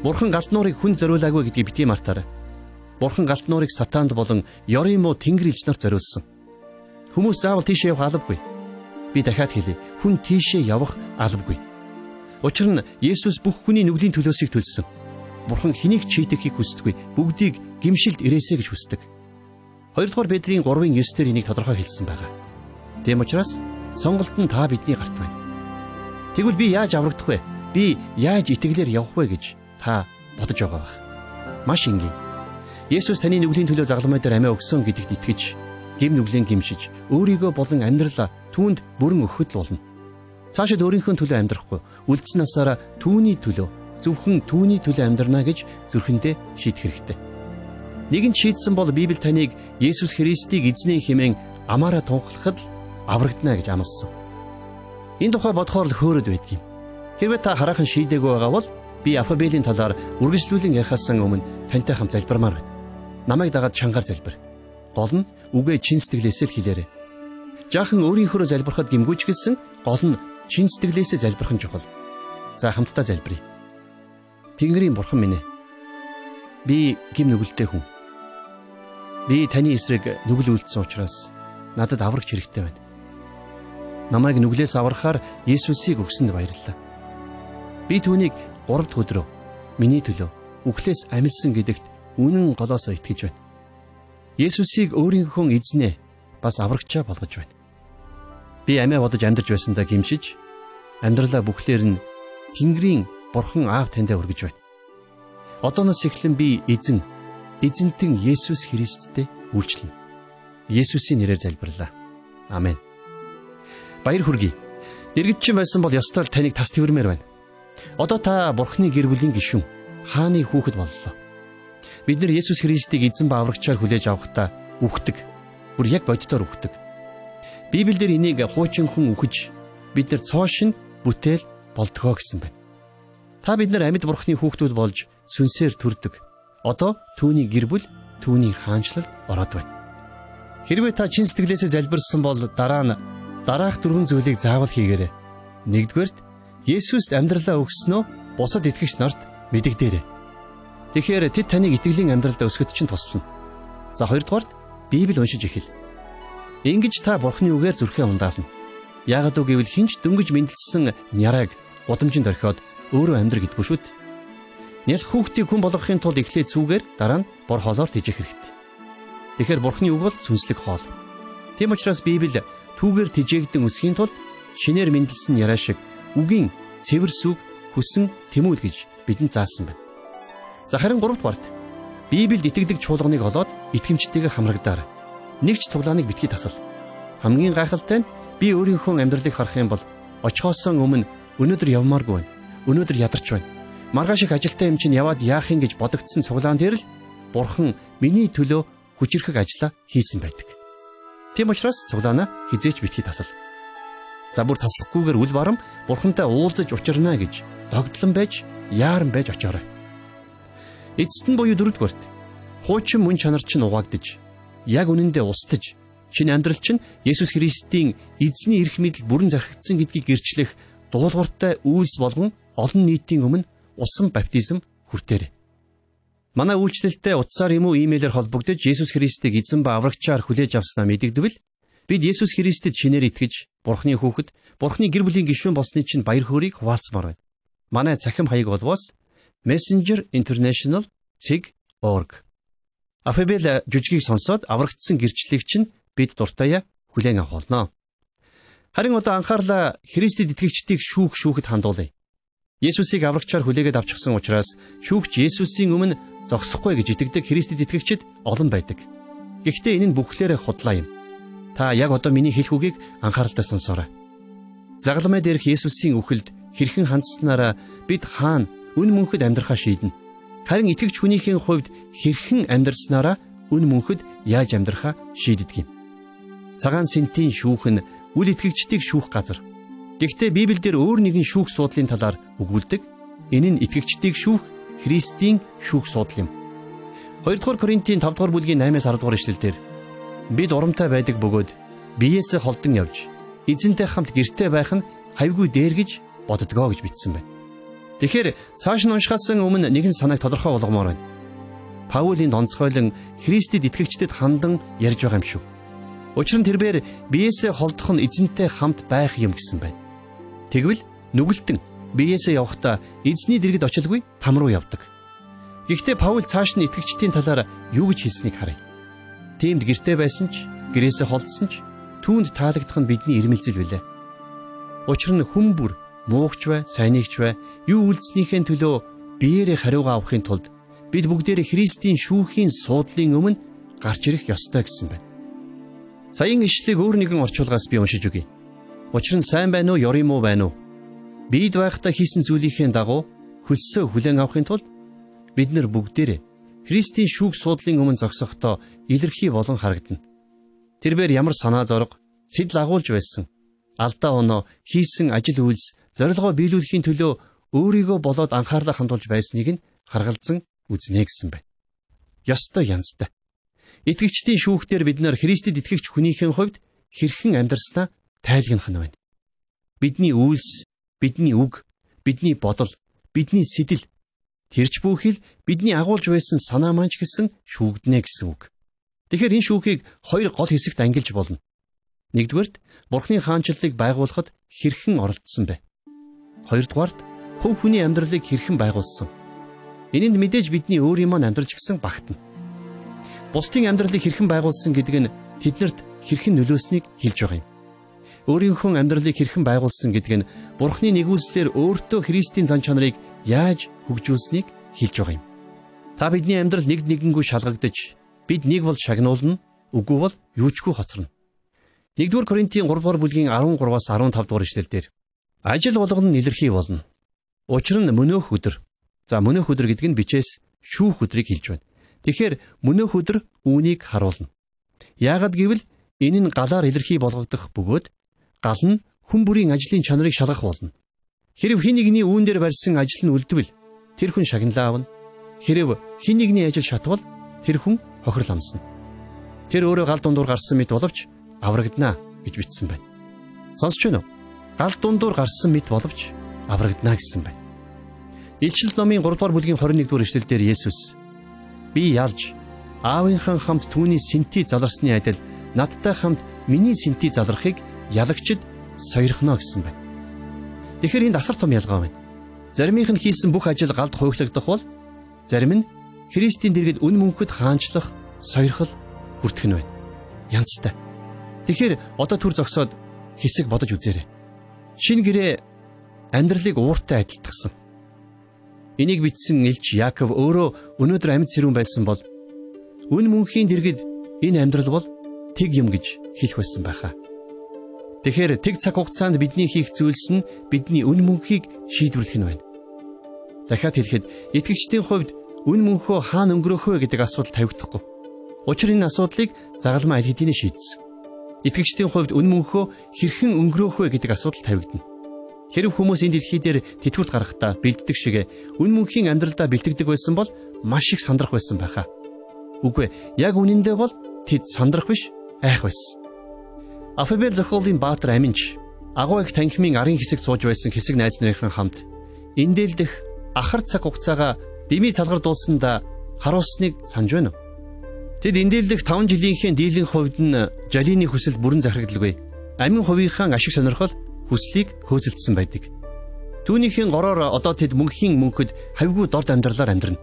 Бурхан галт нуурыг хүн зориулаагүй гэдгийг битгий мартаарай. Бурхан галт нуурыг сатаанд болон ёрын муу тэнгэр элч нарт зориулсан. Хүмүүс заавал тийшээ явах албагүй. Би дахиад хэлье. Хүн тийшээ явах албагүй. Учир нь Есүс бүх хүний нүглийн төлөөсийг төлсөн. Бурхан хэнийг чийтэхийг хүсдэггүй. Бүгдийг гимшилд ирээсэ гэж хүсдэг. 2 дугаар Петрийн 3:9-дэр энийг тодорхой хэлсэн байгаа. Тэм учраас сонголт нь та бидний гарт байна. Тэгвэл би яаж аврагдах вэ? Би яаж итгэлээр явах вэ гэж та бодож байгаа байх. Маш энгийн. Есүс таны нүглийн төлөө загламай дээр амиа өгсөн гэдэгт итгэж, гим нүглэн гимшиж, өөрийгөө болон амьдралаа түүнд бүрэн өгөхөд л болно. Цаашид өөрийнхөө төлөө амьдрахгүй, үлдсэн насаараа түүний төлөө, зөвхөн түүний төлөө амьдрнаа гэж зүрхэндээ шийдэх хэрэгтэй. Нэгэн шийдсэн бол Библи таныг Есүс Христийг эзний хэмээн амаараа тунхлахад л аврагдана гэж амласан. Энэ тухай бодохоор л хөөрөд байдгийг. Хэрвээ та хараахан шийдээгүй байгаа бол би алфабетийн талаар үргэлжлүүлэн ярихаас өмнө тантай хамт залбирмаар байна. Намайг дагаад чангаар залбир. Гол нь үгээ чин сэтгэлээсээ л хэлээрэй. Жаахан өөрийнхөө залбирахад гимгүүч гэлсэн, гол нь чин сэтгэлээсээ залбирх нь чухал. За хамтдаа залбирая. Тэнгэрийн бурхан минь ээ. Би гим нүгэлтэй хүн. Би таны эсрэг нүгэл үлдсэн учраас надад аврагч хэрэгтэй байна. Намайг нүглээс аврахаар Есүсийг өгсөнд баярлалаа. Би түүнийг 3 дахь өдрөө миний төлөө үхлээс амилсан гэдэгт үнэн голоосоо итгэж байна. Есүсийг өөрийнхөө эзнээ бас аврагчаа болгож байна. Би амиа бодож амьдарч байсандаа гимшиж, амьдралаа бүхлээр нь Тэнгэрийн бурхан аав таньдаа өргөж байна. Одооноос эхлэн би эзэнтэн Есүс Христтэй үйлчлэнэ. Есүсийн нэрээр залбирлаа. Амен. Баяр хүргэе. Дэргэдчин байсан бол ёстой л таныг тас твэрмээр байна. Одоо та Бурхны гэр бүлийн гишүүн, хааны хүүхэд боллоо. Бид нар Есүс Христийг эзэн ба аврагчаар хүлээж авахдаа үхдэг. Бүр яг боддоор үхдэг. Библиэлд энийг хуучин хүн үхэж, бид нар цоошин бүтээл болдгоо гэсэн байна. Та бид нар амьд Бурхны хүүхдүүд болж сүнсээр төрдөг. Одоо түүний гэр бүл, түүний хаанчлалд ороод байна. Хэрвээ та чин сэтгэлээсээ залбирсан бол дараах 4 зүйлийг заавал хийгээрэй. Нэгдүгээрт Есүст амьдралаа өгснөө бусад итгэгч нарт мэдэгдээрэй. Тэгэхээр тэд таныг итгэлийн амьдралд өсгөд чинь туслана. За хоёрдугаарт Библи уншиж эхэл. Ингэж та Бурхны үгээр зүрхээ ундаална. Яагад үг гэвэл хинч дөнгөж мэндэлсэн нярайг гудамжинд орхиод өөрөө амьдр гэдгүй шүү дээ. Нялх хүүхдийг хүн болгохын тулд эхлээд цүүгээр дараа нь бор хоолоор тэжээх хэрэгтэй. Тэгэхээр Бурхны үг бол сүнслэг хоол. Тийм учраас Библи түүгээр тэжээгдэн өсөхийн тулд шинээр мэндэлсэн яраа шиг үгийн цэвэр сүг хүсэн тэмүүлэл гэж бидэнд заасан байна. За харин 3 дугаарт Библиэд итгэдэг чуулганыг олоод итгэмжтэйгээр хамрагдаар. Нэгч цуглааныг битгий тасал. Хамгийн гайхалтай нь би өөрийнхөө амьдралыг харах юм бол очихоос өмнө өнөөдөр явмааргүй байна. Өнөөдөр ядарч байна. Маргааш их ажилтаа юм чинь яваад яах юм гэж бодогдсон цуглаан дээр л Бурхан миний төлөө хүчирхэг ажиллаа хийсэн байдаг. Тийм учраас цуглаанаа хизээч битгий тасал. За бүр таслахгүйгээр үл барам Бурхантай уулзаж учирна гэж догдлон байж яаран байж очоорой. Эцэст нь буюу 4 дугаарт хуучин мөн чанар чинь угаагдж яг үнэндээ устж шинэ амьдрал чинь Есүс Христийн эзний эрх мэдэл бүрэн зархигдсан гэдгийг гэрчлэх дуулууртай үйлс болгон олон нийтийн өмнө усан баптизм хүртээрэй. Манай үйлчлэлтэй утсаар юм уу имэйлээр холбогдож Есүс Христийг эзэн ба аврагчаар хүлээж авснаа мэдэгдэвэл бид Есүс Христэд шинээр итгэж Бурхны хүүхэд, Бурхны гэр бүлийн гишүүн болсны чинь баяр хөөргийг хуваалцмаар байна. Манай цахим хаяг болвоос messenger.international.org. Алфабет жүжигийг сонсоод аврагдсан гэрчлэлийг чинь бид дуртая хүлээн авах болно. Харин одоо анхаарлаа Христэд итгэгчдийг шүүхэд хандуулъя. Есүсийг аврагчаар хүлээгээд авчихсан учраас шүүгч Есүсийн өмнө зогсохгүй гэж итгэдэг Христэд итгэгчид олон байдаг. Гэхдээ энэ нь бүхлээрээ худлаа юм. Та яг одоо миний хэлэх үгийг анхааралтай сонсоорой. Загалмай дээрх Есүсийн үхэлд хэрхэн хандсанараа бид хаана үн мөнхөд амьдрахаа шийднэ. Харин итгэгч хүнийхээ хувьд хэрхэн амьдрснараа үн мөнхөд яаж амьдрахаа шийддэг юм. Цагаан сэнтийн шүүх нь үл итгэгчдийг шүүх газар. Гэхдээ Библиэлд өөр нэгэн шүүх суудлын талаар өгүүлдэг. Энэ нь итгэгчдийг шүүх Христийн шүүх суудал юм. 2-р Коринтын 5-р бүлгийн 8-аас 10-р ишлэлдэр бид урамтай байдаг бөгөөд биеэсээ холдон явж эзэнтэй хамт гэртээ байх нь хавьгүй дээр гэж боддгоо гэж бичсэн байна. Тэгэхээр цааш нь уншихаасан өмнө нэгэн санааг тодорхой болгомоор байна. Паул энд онцгойлон Христэд итгэгчдэд хандан ярьж байгаа юм шүү. Учир нь тэрээр биеэсээ холдох нь эзэнтэй хамт байх юм гэсэн байна. Тэгвэл нүгэлтэн биеэсээ явахдаа эзний дэргэд очилгүй там руу явдаг. Гэхдээ Паул цааш нь итгэгчдийн талаар юу гэж хэлснийг харъя. Тиймд гэртээ байсан ч, гэрээсээ холдсон ч түүнд таалагдах нь бидний ирмэлзэл билээ. Учир нь хүн бүр муугч бай, сайнигч бай, юу үлдснийхээ төлөө биеэрээ хариугаа авахын тулд бид бүгдээрээ Христийн шүүхийн суудлын өмнө гарч ирэх ёстой гэсэн байна. Саяын ишлэлийг өөр нэгэн орчуулгаас би уншиж өгье. Учир нь сайн байна уу, ёрим уу байна уу? Бид байхдаа хийсэн зүйлийнхээ дагуу хөлсөө хүлээн авахын тулд бид нар бүгдээрээ Христийн шүүх суудлын өмнө зогсохдоо илэрхий болон харагдана. Тэрээр ямар санаа зориг, сэтэл агуулж байсан, алдаа оноо, хийсэн ажил үйлс, зорилгоо биелүүлэхийн төлөө өөрийгөө болоод анхаарлаа хандуулж байсныг нь харгалзан үзнэ гэсэн байна. Ёстой янзтай. Итгэгчдийн шүүхтэр бид нар Христэд итгэгч хүнийхээ хувьд хэрхэн амьдрснаа тайлгнах нь байна. Бидний үйлс, бидний үг, бидний бодол, бидний сэтэл тэрч бүхэл бидний агуулж байсан санаа маань ч гэсэн шүүгднэ гэсэн үг. Тэгэхээр энэ шүүхийг хоёр гол хэсэгт ангилж болно. Нэгдүгээрт Бурхны хаанчлалыг байгуулахад хэрхэн оролцсон бэ? Хоёрдугаарт хувь хүний амьдралыг хэрхэн байгуулсан? Энэнд мэдээж бидний өөрийн маань амьдрж гисэн багтана. Бусдын амьдралыг хэрхэн байгуулсан гэдэг нь тэднэрт хэрхэн нөлөөснийг хэлж байгаа юм. Өөрийнхөө амьдралыг хэрхэн байгуулсан гэдэг нь Бурхны нэгүүлслээр өөртөө Христийн зан чанарыг яаж хөгжүүлсэнийг хэлж байгаа юм. Та бидний амьдрал нэг нэгэнгүй шалгагдаж, бид нэг бол шагнуулна, үгүй бол юучгүй хоцорно. 1-р Коринтын 3-р бүлгийн 13-аас 15-р ишлэлдэр ажил болгоно нь илэрхий болно. Учир нь мөнөөх өдөр. За мөнөөх өдөр гэдэг нь бичээс шүүх өдрийг хэлж байна. Тэгэхээр мөнөөх өдөр үүнийг харуулна. Яагад гэвэл энэ нь галаар илэрхий болгогдох бөгөөд гал нь хүн бүрийн ажлын чанарыг шалгах болно. Хэрв хин нэгний үүн дээр барьсан ажил нь үлдвэл тэр хүн шагналаа авна. Хэрв хин нэгний ажил шатвал тэр хүн хохирол амсна. Тэр өөрөө гал дундуур гарсан мэт боловч аврагдана гэж бичсэн байна. Сонсч байна уу? Гал дундуур гарсан мэт боловч аврагдана гэсэн байна. Илчил номын 3-р бүлгийн 21-р эшлэлдэр Есүс би ялж аавынхан хамт түүний сэнтий заларсны адил надтай хамт миний сэнтий залрахыг ялагчд сойрхоно гэсэн байна. Тэгэхээр энд асар том ялгаа байна. Заримынх нь хийсэн бүх ажил галд хувиглагдах бол зарим нь Христийн дэргэд үн мөнхөд хаанчлах, сойрхол хүртэх нь байна. Янзтай. Тэгэхээр одоо түр зогсоод хэсэг бодож үзээрэй. Шинэ гэрээ амьдралыг ууртай адилтгсан. Энийг бичсэн элч Яаков өөрөө өнөөдөр амьд сэрүүн байсан бол үн мөнхийн дэргэд энэ амьдрал бол тэг юм гэж хэлэх байсан байхаа. Тэгэхээр тэг цаг хугацаанд бидний хийх зүйлс нь бидний үн мөнхийг шийдвэрлэх нь байна. Дахиад хэлэхэд итгэгчдийн хувьд үн мөнхөө хаана өнгөрөөх вэ гэдэг асуудал тавигдахгүй. Учир энэ асуудлыг загалмай аль хэдийнэ шийдсэн. Итгэгчдийн хувьд үн мөнхөө хэрхэн өнгөрөөх вэ гэдэг асуудал тавигдана. Хэрв хүмүүс энэ дэлхий дээр тэтгүрт гарахдаа бэлддэг шиг үн мөнхийн амьдралдаа бэлтгэдэг байсан бол маш их сандрах байсан байхаа. Үгүй яг үнэндээ бол тэд сандрах биш айх байсан. Афебел зохиолын Баатар Аминч агуу их танхимын арын хэсэг сууж байсан хэсэг найз нарын хамт энэ дээлдэх ахар цаг хугацаагаа дэмий цалгар дуулсандаа харуулсныг санаж байна уу? Тэд энэ дээлдэх 5 жилийнхээ дийлэн хувьд нь жалины хүсэл бүрэн захирагдaltaгүй. Амин хувийнхаа ашиг сонирхол хүслийг хөөцөлдсөн байдаг. Түүнийхээ гороор одоо тэд мөнхийн мөнхөд хавьгүй дорд амьдралаар амьдрна.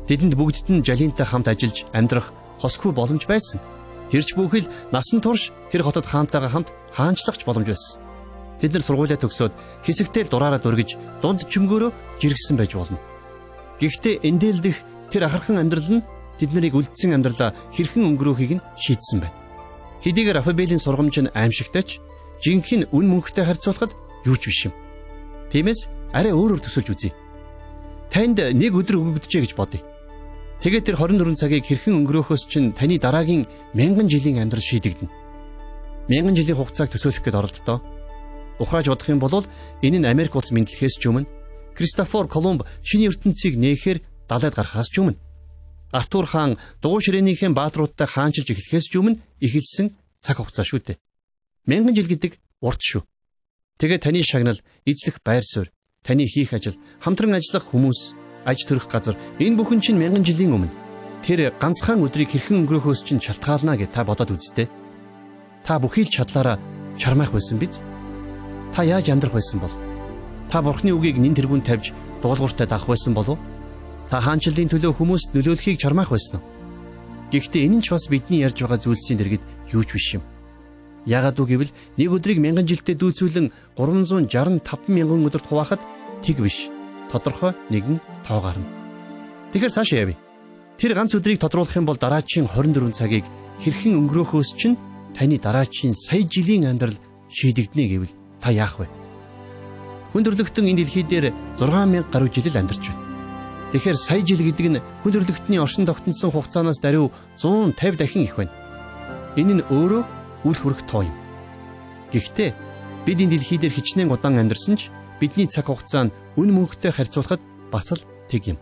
Тэдэнд бүгдд нь жалинтай хамт ажиллаж амьдрах хосгүй боломж байсан. Тэрч бүхэл насан турш тэр хотод хаантайгаа хамт хаанчлагч боломж байсан. Тэд нар сургуулиа төгсөөд хэсэгтэл дураараа дүргэж дунд чөмгөөрөө жиргсэн байж болно. Гэхдээ эндээлдэх тэр ахархан амьдрал нь тэд нарыг үлдсэн амьдралаа хэрхэн өнгөрөөхийг нь шийдсэн байна. Хэдийгээр Афабелийн сургамж нь аимшигтайч жинхэнэ үн мөнхтэй харьцуулахад юу ч биш юм. Тиймээс арай өөрөөр төсөлж үзье. Танд нэг өдөр өгөгдөжээ гэж бодъё. Тэгээд тэр 24 цагийг хэрхэн өнгөрөөхөөс чинь таны дараагийн 1000 жилийн амьдрал шийдэгдэнэ. 1000 жилийн хугацааг төсөөлөх гээд оролддоо. Ухрааж бодох юм бол энэ нь Америк улс мэдлэхээс ч өмнө Кристофор Колумб шинэ ертөнцийг нээхээр далайд гарахаас ч өмнө Артур хаан дугуй ширээнийхээ бааtruудтай хаанчилж эхлэхээс ч өмнө эхэлсэн цаг хугацаа шүү дээ. 1000 жил гэдэг урт шүү. Тэгээд таны шагнал, эзлэх байр суурь, таны хийх ажил, хамтран ажиллах хүмүүс, аж төрөх газар энэ бүхэн чинь 1000 жилийн өмнө тэр ганцхан өдрийг хэрхэн өнгөрөөхөөс чинь шалтгаална гэж та бодоод үзтээ. Та бүхий л чадлаараа чармайх байсан биз? Та яаж амьдрах байсан бол? Та Бурхны үгийг нэн тэргүүн тавьж дуулууртай дагах байсан болов? Та хаанчлалын төлөө хүмүүст нөлөөлөхийг чармайх байсан уу? Гэхдээ энэ нь ч бас бидний ярьж байгаа зүйлсийн дэргэд юу ч биш юм. Яагаад үг гэвэл нэг өдрийг 1000 жилдээ дүүцүүлэн 365,000 өдөрт хуваахад тэг биш. Тодорхой нэгэн тоо гарна. Тэгэхээр цаашаа явъя. Тэр ганц өдрийг тодруулах юм бол дараачийн 24 цагийг хэрхэн өнгөрөөхөөс чинь таны дараачийн сая жилийн амьдрал шийдэгдэнэ гэвэл та яах вэ? Хүндрэлтэн энэ дэлхий дээр 6000 гаруй жил амьдарч байна. Тэгэхээр сая жил гэдэг нь хүндрэлтний оршин тогтносон хугацаанаас даруй 150 дахин их байна. Энэ нь өөрөө үл хүрэх тоо юм. Гэхдээ бид энэ дэлхий дээр хичнээн удаан амьдарсан ч бидний цаг хугацаа нь үн мөнхтэй харьцуулахад бас л тэг юм.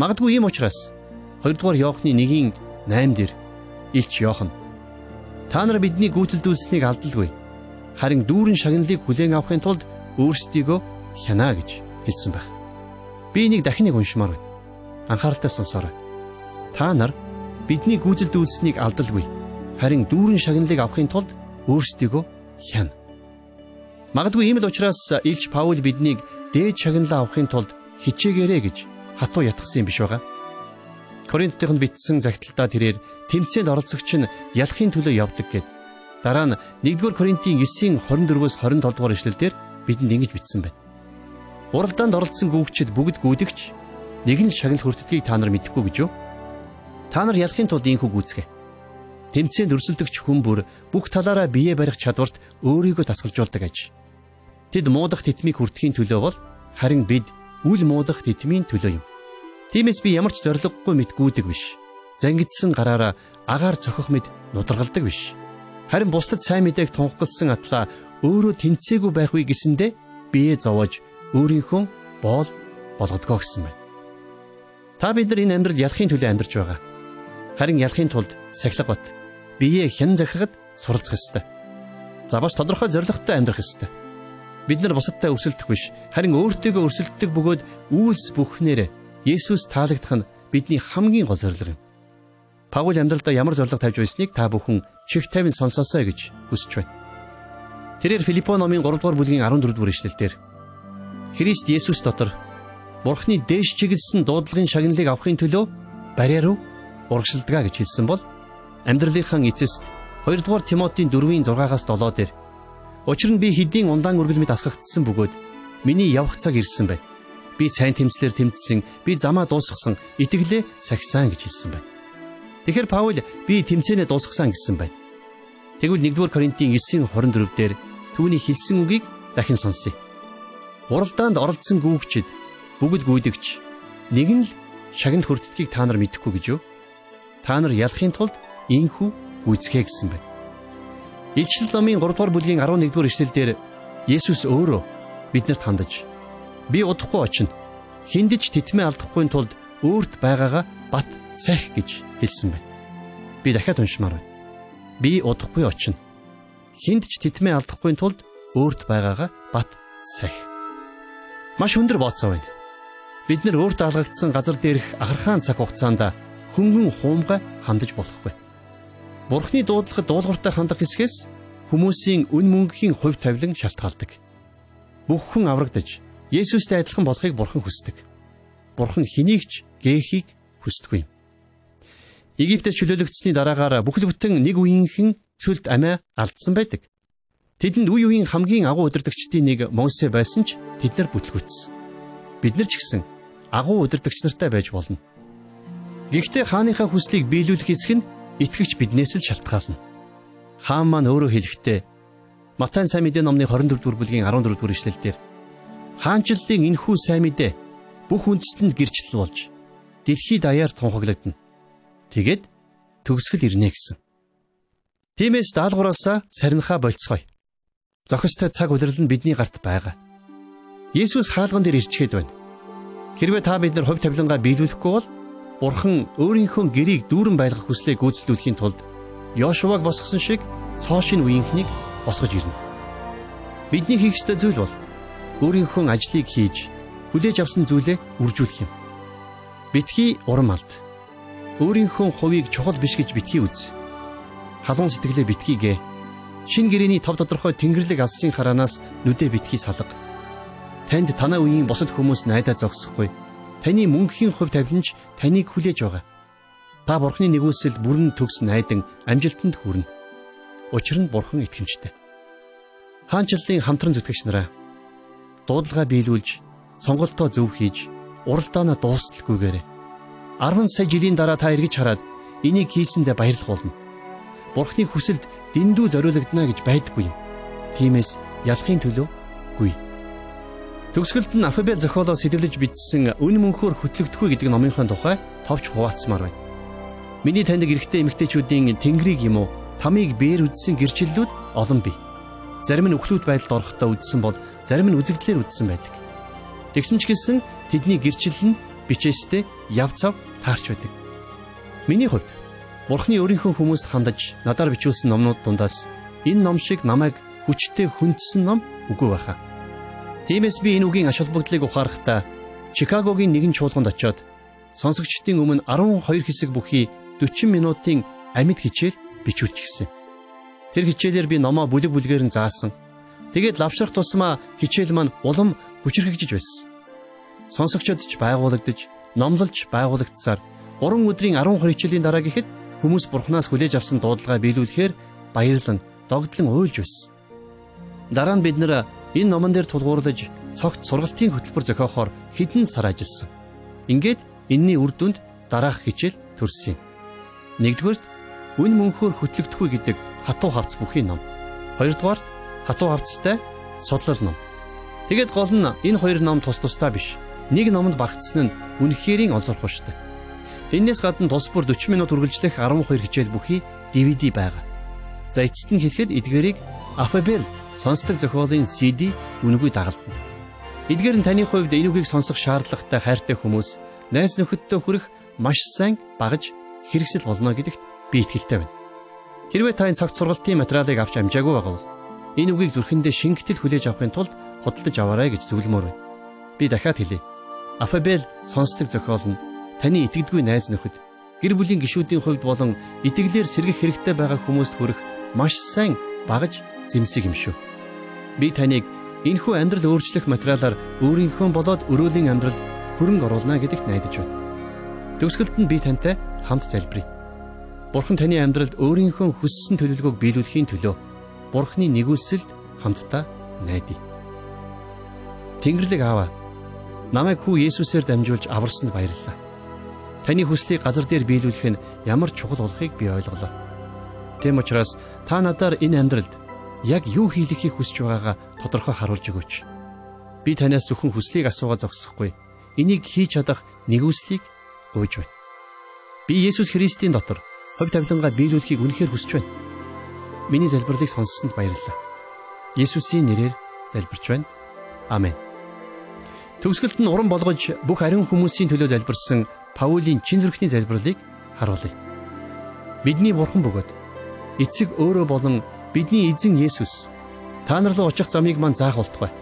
Магадгүй ийм учраас 2 дугаар Иохны 1:8 дээр Илч Иохан та нар бидний гүйцэлдүүлсэнийг алдалгүй. Харин дүүрэн шагналыг хүлээн авахын тулд өөрсдийгөө хянаа гэж хэлсэн байх. Би энийг дахин нэг уншмаар байна. Анхааралтай сонсоорой. Та нар бидний гүйцэлдүүлсэнийг алдалгүй. Харин дүүрэн шагналыг авахын тулд өөрсдийгөө хяна. Магадгүй ийм л учраас Илч Паул биднийг дээд шагналаа авахын тулд хичээгээрэй гэж хатуу ятгсан юм биш байгаа. Коринтынд бичсэн загталтаа тэрээр тэмцээнд оролцогч нь ялахын төлөө явдаг гэд. Дараа нь 1-р Коринтын 9:24-өөс 27 дугаар эшлэлдэр бидэнд ингэж бичсэн байна. Уралдаанд оролцсон гүгчид бүгд гүйдэгч нэг нь шагнал хүртдгийг та нар мэдэхгүй гэж юу? Та нар ялахын тулд ийхүү гүйцгээ. Тэмцээнд өрсөлдөгч хүн бүр бүх талаараа биеэ барих чадварт өөрийгөө тасгалжуулдаг аж. Тэд муудах титмийг хүртэхийн төлөө бол харин бид үл муудах титмийн төлөө юм. Тиймээс би ямар ч зориггүй мэт гүйдэг биш. Зангидсан гараараа агаар цохих мэт нударгалдаг биш. Харин бусдад сайн мэдээг тунхагласан атлаа өөрөө тэнцээгүй байх үе гэсэндэ биеэ зовоож өөрийнхөө боол болгодгоо гэсэн байна. Та бид нар энэ амьдрал ялахын төлөө амьдарч байгаа. Харин ялахын тулд сахилга бат биеэ хян захирахад суралцах ёстой. За бас тодорхой зорилготой амьдрах ёстой. Бид нар бусадтай өрсөлдөх биш, харин өөртөөгөө өрсөлддөг бөгөөд үйлс бүхнээр Есүс таалагдах нь бидний хамгийн гол зорилго юм. Паул амьдралдаа ямар зорилго тавьж байсныг та бүхэн чих тавин сонсоосой гэж хүсэж байна. Тэрээр Филиппо номын 3 дугаар бүлгийн 14 дугаар эшлэлдэр Христ Есүс дотор Бурхны дээш чиглэсэн дуудлагын шагналыг авахын төлөө барьяа руу урагшилдгаа гэж хэлсэн бол амьдралынхаа эцэст 2 дугаар Тимотийн 4:6-аас 7 дээр учир нь би хэдийн ундаан үргэл мэд асгагдсан бөгөөд миний явах цаг ирсэн байна. Би сайн тэмцлэр тэмцсэн, би замаа дуусгасан, итгэлээ сахисан гэж хэлсэн байна. Тэгэхээр Паул би тэмцээнээ дуусгасан гэсэн байна. Тэгвэл 1-р Коринтын 9:24 дээр түүний хэлсэн үгийг дахин сонсъё. Уралдаанд оролцсон гүгчид бүгд гүйдэгч нэг нь л шагнал хүртдгийг та нар мэдэхгүй гэж юу? Та нар ялахын тулд ийхүү гүйцэхэ гэсэн байна. Илчил номын 3 дугаар бүлгийн 11 дугаар эшлэлдэр Есүс өөрөө биднэрт хандаж би удахгүй очино. Хиндэж титмээ алдахгүй тулд өөрт байгаагаа бат сахих гэж хэлсэн байна. Би дахиад уншмаар байна. Би удахгүй очино. Хиндэж титмээ алдахгүй тулд өөрт байгаагаа бат сахих. Маш өндөр бооцоо байна. Бид нар өөрт алгагдсан газар дээрх ахархаан цаг хугацаанд хөнгөн хуумгай хандаж болохгүй. Бурхны дуудлагад дуулууртай хандах хэсгээс хүмүүсийн үн мөнхийн хувь тавилан шалтгаалдаг. Бүх хүн аврагдаж Есүстэй адилхан болохыг Бурхан хүсдэг. Бурхан хэнийг ч гээхийг хүсдэггүй юм. Египтэд чөлөөлөгдсөний дараагаар бүхэл бүтэн нэг үеийнхэн цүлт амиа алдсан байдаг. Тэдэнд үе үеийн хамгийн агуу удирдагчдын нэг Мосе байсан ч тэднэр бүтлгүйтсэн. Бид нар ч гэсэн агуу удирдагч нартай байж болно. Гэхдээ хааныхаа хүслийг биелүүлэх эсэх нь итгэгч биднээс л шалтгаална. Хаан маань өөрөө хэлэхдээ Матай сайн мэдээ номны 24 дугаар бүлгийн 14 дугаар ишлэлдэр хаанчлалын энэхүү сайн мэдээ бүх үндэстэнд гэрчлэл болж дэлхийд даяар тунхаглагдана. Тэгээд төгсгөл ирнэ гэсэн. Тиймээс даалгавраасаа сарнихаа болцгоё. Зохистой цаг улирал нь бидний гарт байгаа. Есүс хаалган дээр ирчгээд байна. Хэрвээ та бид нар хувь тавилангаа биелүүлэхгүй бол Бурхан өөрийнхөө гэрийг дүүрэн байлгах хүслээ гүйцэтгүүлэхийн тулд Йошуаг босгосон шиг цоошин үеийнхнийг босгож ирнэ. Бидний хийх ёстой зүйл бол өөрийнхөө ажлыг хийж хүлээж авсан зүйлээ үржүүлэх юм. Битгий урам алд. Өөрийнхөө хувийг чухал биш гэж битгий үз. Халуун сэтгэлээ битгийгээ. Шин гэрэний тав тодорхой тэнгэрлэг алсын хараанаас нүдээ битгий салга. Танд танаа үеийн бусад хүмүүс найдаа зогсохгүй. Таны мөнхийн хувь тавиланч таныг хүлээж байгаа. Та Бурханы нэгүсэл бүрэн төгс найдан амжилтанд хүрнэ. Учир нь Бурхан итгэмжтэй. Хаанчлалын хамтран зүтгэгч нараа дуудлага биелүүлж, сонголтоо зөв хийж, уралдаанаа дуусталгүйгээр 10 сая жилийн дараа та эргэж хараад энийг хийсэндээ баярлах болно. Бурханы хүсэлд дэндүү зориулагдана гэж байдаггүй юм. Тиймээс ялахын төлөө гүй. Төгсгөлд нь Афабел зохиолоор сэтэлж бичсэн үн мөнхөөр хөтлөгдөхгүй гэдэг номынхон тухай товч хуваацмаар байна. Миний таньдаг эрэгтэй эмэгтэйчүүдийн тэнгэрийг юм уу, тамыг бээр үдсэн гэрчлэлүүд олон бий. Зарим нь өхлүүд байдалд орохдоо үдсэн бол зарим нь үзэгдлээр үдсэн байдаг. Тэгсэн ч гэсэн тэдний гэрчлэл нь бичээстэй яв цав таарч байдаг. Миний хувьд Бурханы өөрийнхөө хүмүүст хандаж надаар бичүүлсэн номнууд дундаас энэ ном шиг намайг хүчтэй хүндсэн ном үгүй байхаа. Тиймээс би энэ үгийн ач холбогдлыг ухаарахтаа Чикагогийн нэгэн чуулганд очиод сонсогчдын өмнө 12 хэсэг бүхий 40 минутын амьд хичээл бичүүлж гисэн. Тэр хичээлээр би номоо бүлэг бүлгээр нь заасан. Тэгээд лавшрах тусмаа хичээл маань улам хүчрхэгжиж байсан. Сонсогчдод ч байгуулагдаж, номлолж байгуулагдсаар 3 өдрийн 12 хичээлийн дараа гэхэд хүмүүс Бурханаас хүлээж авсан дуудлагаа биелүүлэхээр баярлан, догдлон уйлж байсан. Дараа нь бид нэр энэ номон дээр тулгуурлаж цогт сургалтын хөтөлбөр зохиохоор хэдэн сар ажилласан. Ингээд энэний үр дүнд дараах хичээл төрсөн юм. Нэгдүгээрт үн мөнхөөр хөтлөгдөхгүй гэдэг хатуу хавц бүхий ном. Хоёрдугаарт хатуу хавцтай судлал ном. Тэгээд гол нь энэ хоёр ном тус тустай биш. Нэг номонд багтсан нь үнэхэрийн олзуурхууштай. Энээс гадна тус бүр 40 минут үргэлжлэх 12 хичээл бүхий DVD байгаа. За эцэст нь хэлэхэд эдгээрийг Афабел сонсдог зохиолын CD үнэгүй дагалдана. Эдгээр нь таны хувьд энэ үгийг сонсох шаардлагатай хайртай хүмүүс, найз нөхөдтэй хүрэх маш сайн багаж хэрэгсэл болно гэдэгт би итгэлтэй байна. Хэрвээ та энэ цогц сургалтын материалыг авч амжаагүй байгаа бол энэ үгийг зүрхэндээ шингэтэл хүлээж авахын тулд худалдаж аваарай гэж зөвлөмөр байна. Би дахиад хэлье. Афабел сонсдог зохиол нь таны итгэдэггүй найз нөхөд, гэр бүлийн гишүүдийн хувьд болон итгэлээр сэргэх хэрэгтэй байгаа хүмүүст хүрэх маш сайн багаж зэмсэг юм шүү. Би таныг энэхүү амьдрал өөрчлөх материалаар өөрийнхөө болоод өрөөлийн амьдралд хөрөнгө оруулна гэдэгт найдаж байна. Төгсгөлд нь би тантай хамт залбирая. Бурхан таны амьдралд өөрийнхөө хүссэн төлөвлөгөөг биелүүлэхийн төлөө Бурханы нэгүсэлд хамтдаа найдая. Тэнгэрлэг Аава, намайг хүү Есүсээр дамжуулж аварсанд баярлалаа. Таны хүслийг газар дээр биелүүлэх нь ямар чухал болохыг би ойлголоо. Тэм учраас та надаар энэ амьдралд яг юу хийлгэхийг хүсэж байгаагаа тодорхой харуулж өгөөч. Би танаас зөвхөн хүслийг асуугаад зогсохгүй. Энийг хийж чадах нэгүслийг гуйж байна. Би Есүс Христийн дотор хувь тавилангаа биелүүлэхийг үнэхээр хүсэж байна. Миний залбирлыг сонссонд баярлалаа. Есүсийн нэрээр залбирч байна. Амен. Төгсгөлд нь уран болгож бүх ариун хүмүүсийн төлөө залбирсан Паулийн чин зүрхний залбирлыг харуулъя. Бидний Бурхан бөгөөд эцэг өөрөө болон бидний эзэн Есүс та нар руу очих замыг мань заах болтугай.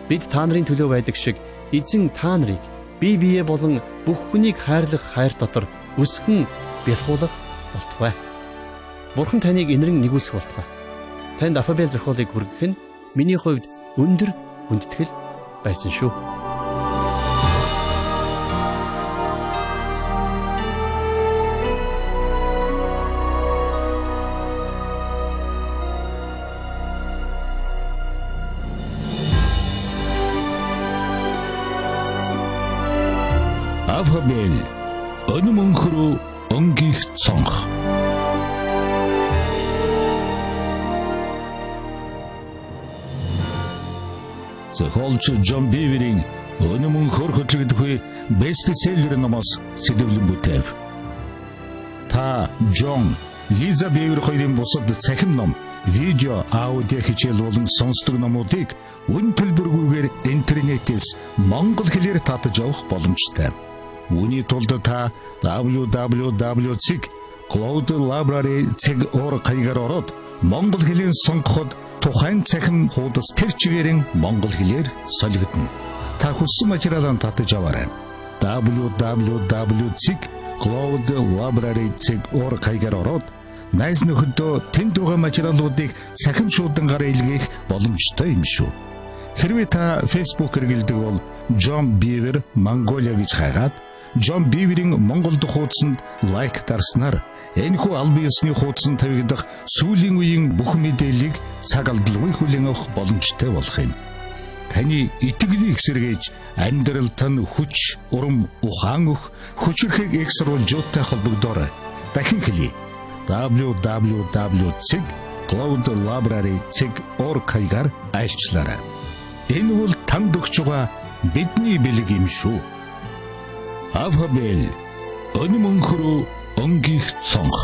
Бид та нарын төлөө байдаг шиг эзэн та нарыг бие биеэ болон бүх хүнийг хайрлах хайр дотор өсгөн бэлхуулах болтугай. Бурхан таныг инэрэн нэгүүлсэх болтугай. Танд Афабел зохиолыг хүргэх нь миний хувьд өндөр хүндэтгэл байсан шүү. Авхабел өнөмөнхрөө өнгих цонх. Зохиолч Джон Бивэрийн өнөмөнхөр хөтлөгдөх бестселлер номоос сэдвлэн бүтэв. Та Джон, Лиза Бивэр хоёрын бусад цахим ном, видео, аудио хичээл болон сонсдог номуудыг үн төлбөргүйгээр интернетээс монгол хэлээр татаж авах боломжтой. Үүний тулд та www.cloudlibrary.org хаягаар ороод монгол хэлээр сонгоход тухайн цахим хуудас тэр чигээрэн монгол хэлээр солигдно. Та хүссэн материалаа татаж аваарай. www.cloudlibrary.org хаягаар ороод найз нөхөдөө тэнд байгаа материалуудыг цахим шуудангаар илгээх боломжтой юм шүү. Хэрвээ та Facebook хэрэглэдэг бол John Beaver Mongolia гэж хайгаад John Beaver-ийн Монгол дахь хуудсанд лайк дарснаар энэхүү албан ёсны хуудсанд тавигдах сүүлийн үеийн бүх мэдээллийг цаг алдалгүй хүлээн авах боломжтой болох юм. Таны итгэлийг сэргээж амьдралд нь хүч, урам, ухаан өгөх хүчрхэг их сурвалжуудтай холбогдоорой. Дахин хэлье. www.cloudlibrary.org хаягаар айлчлаарай. Энэ бол танд өгч байгаа бидний бэлэг юм шүү. Авхабел өнөмөнхрөө өнгих цонх.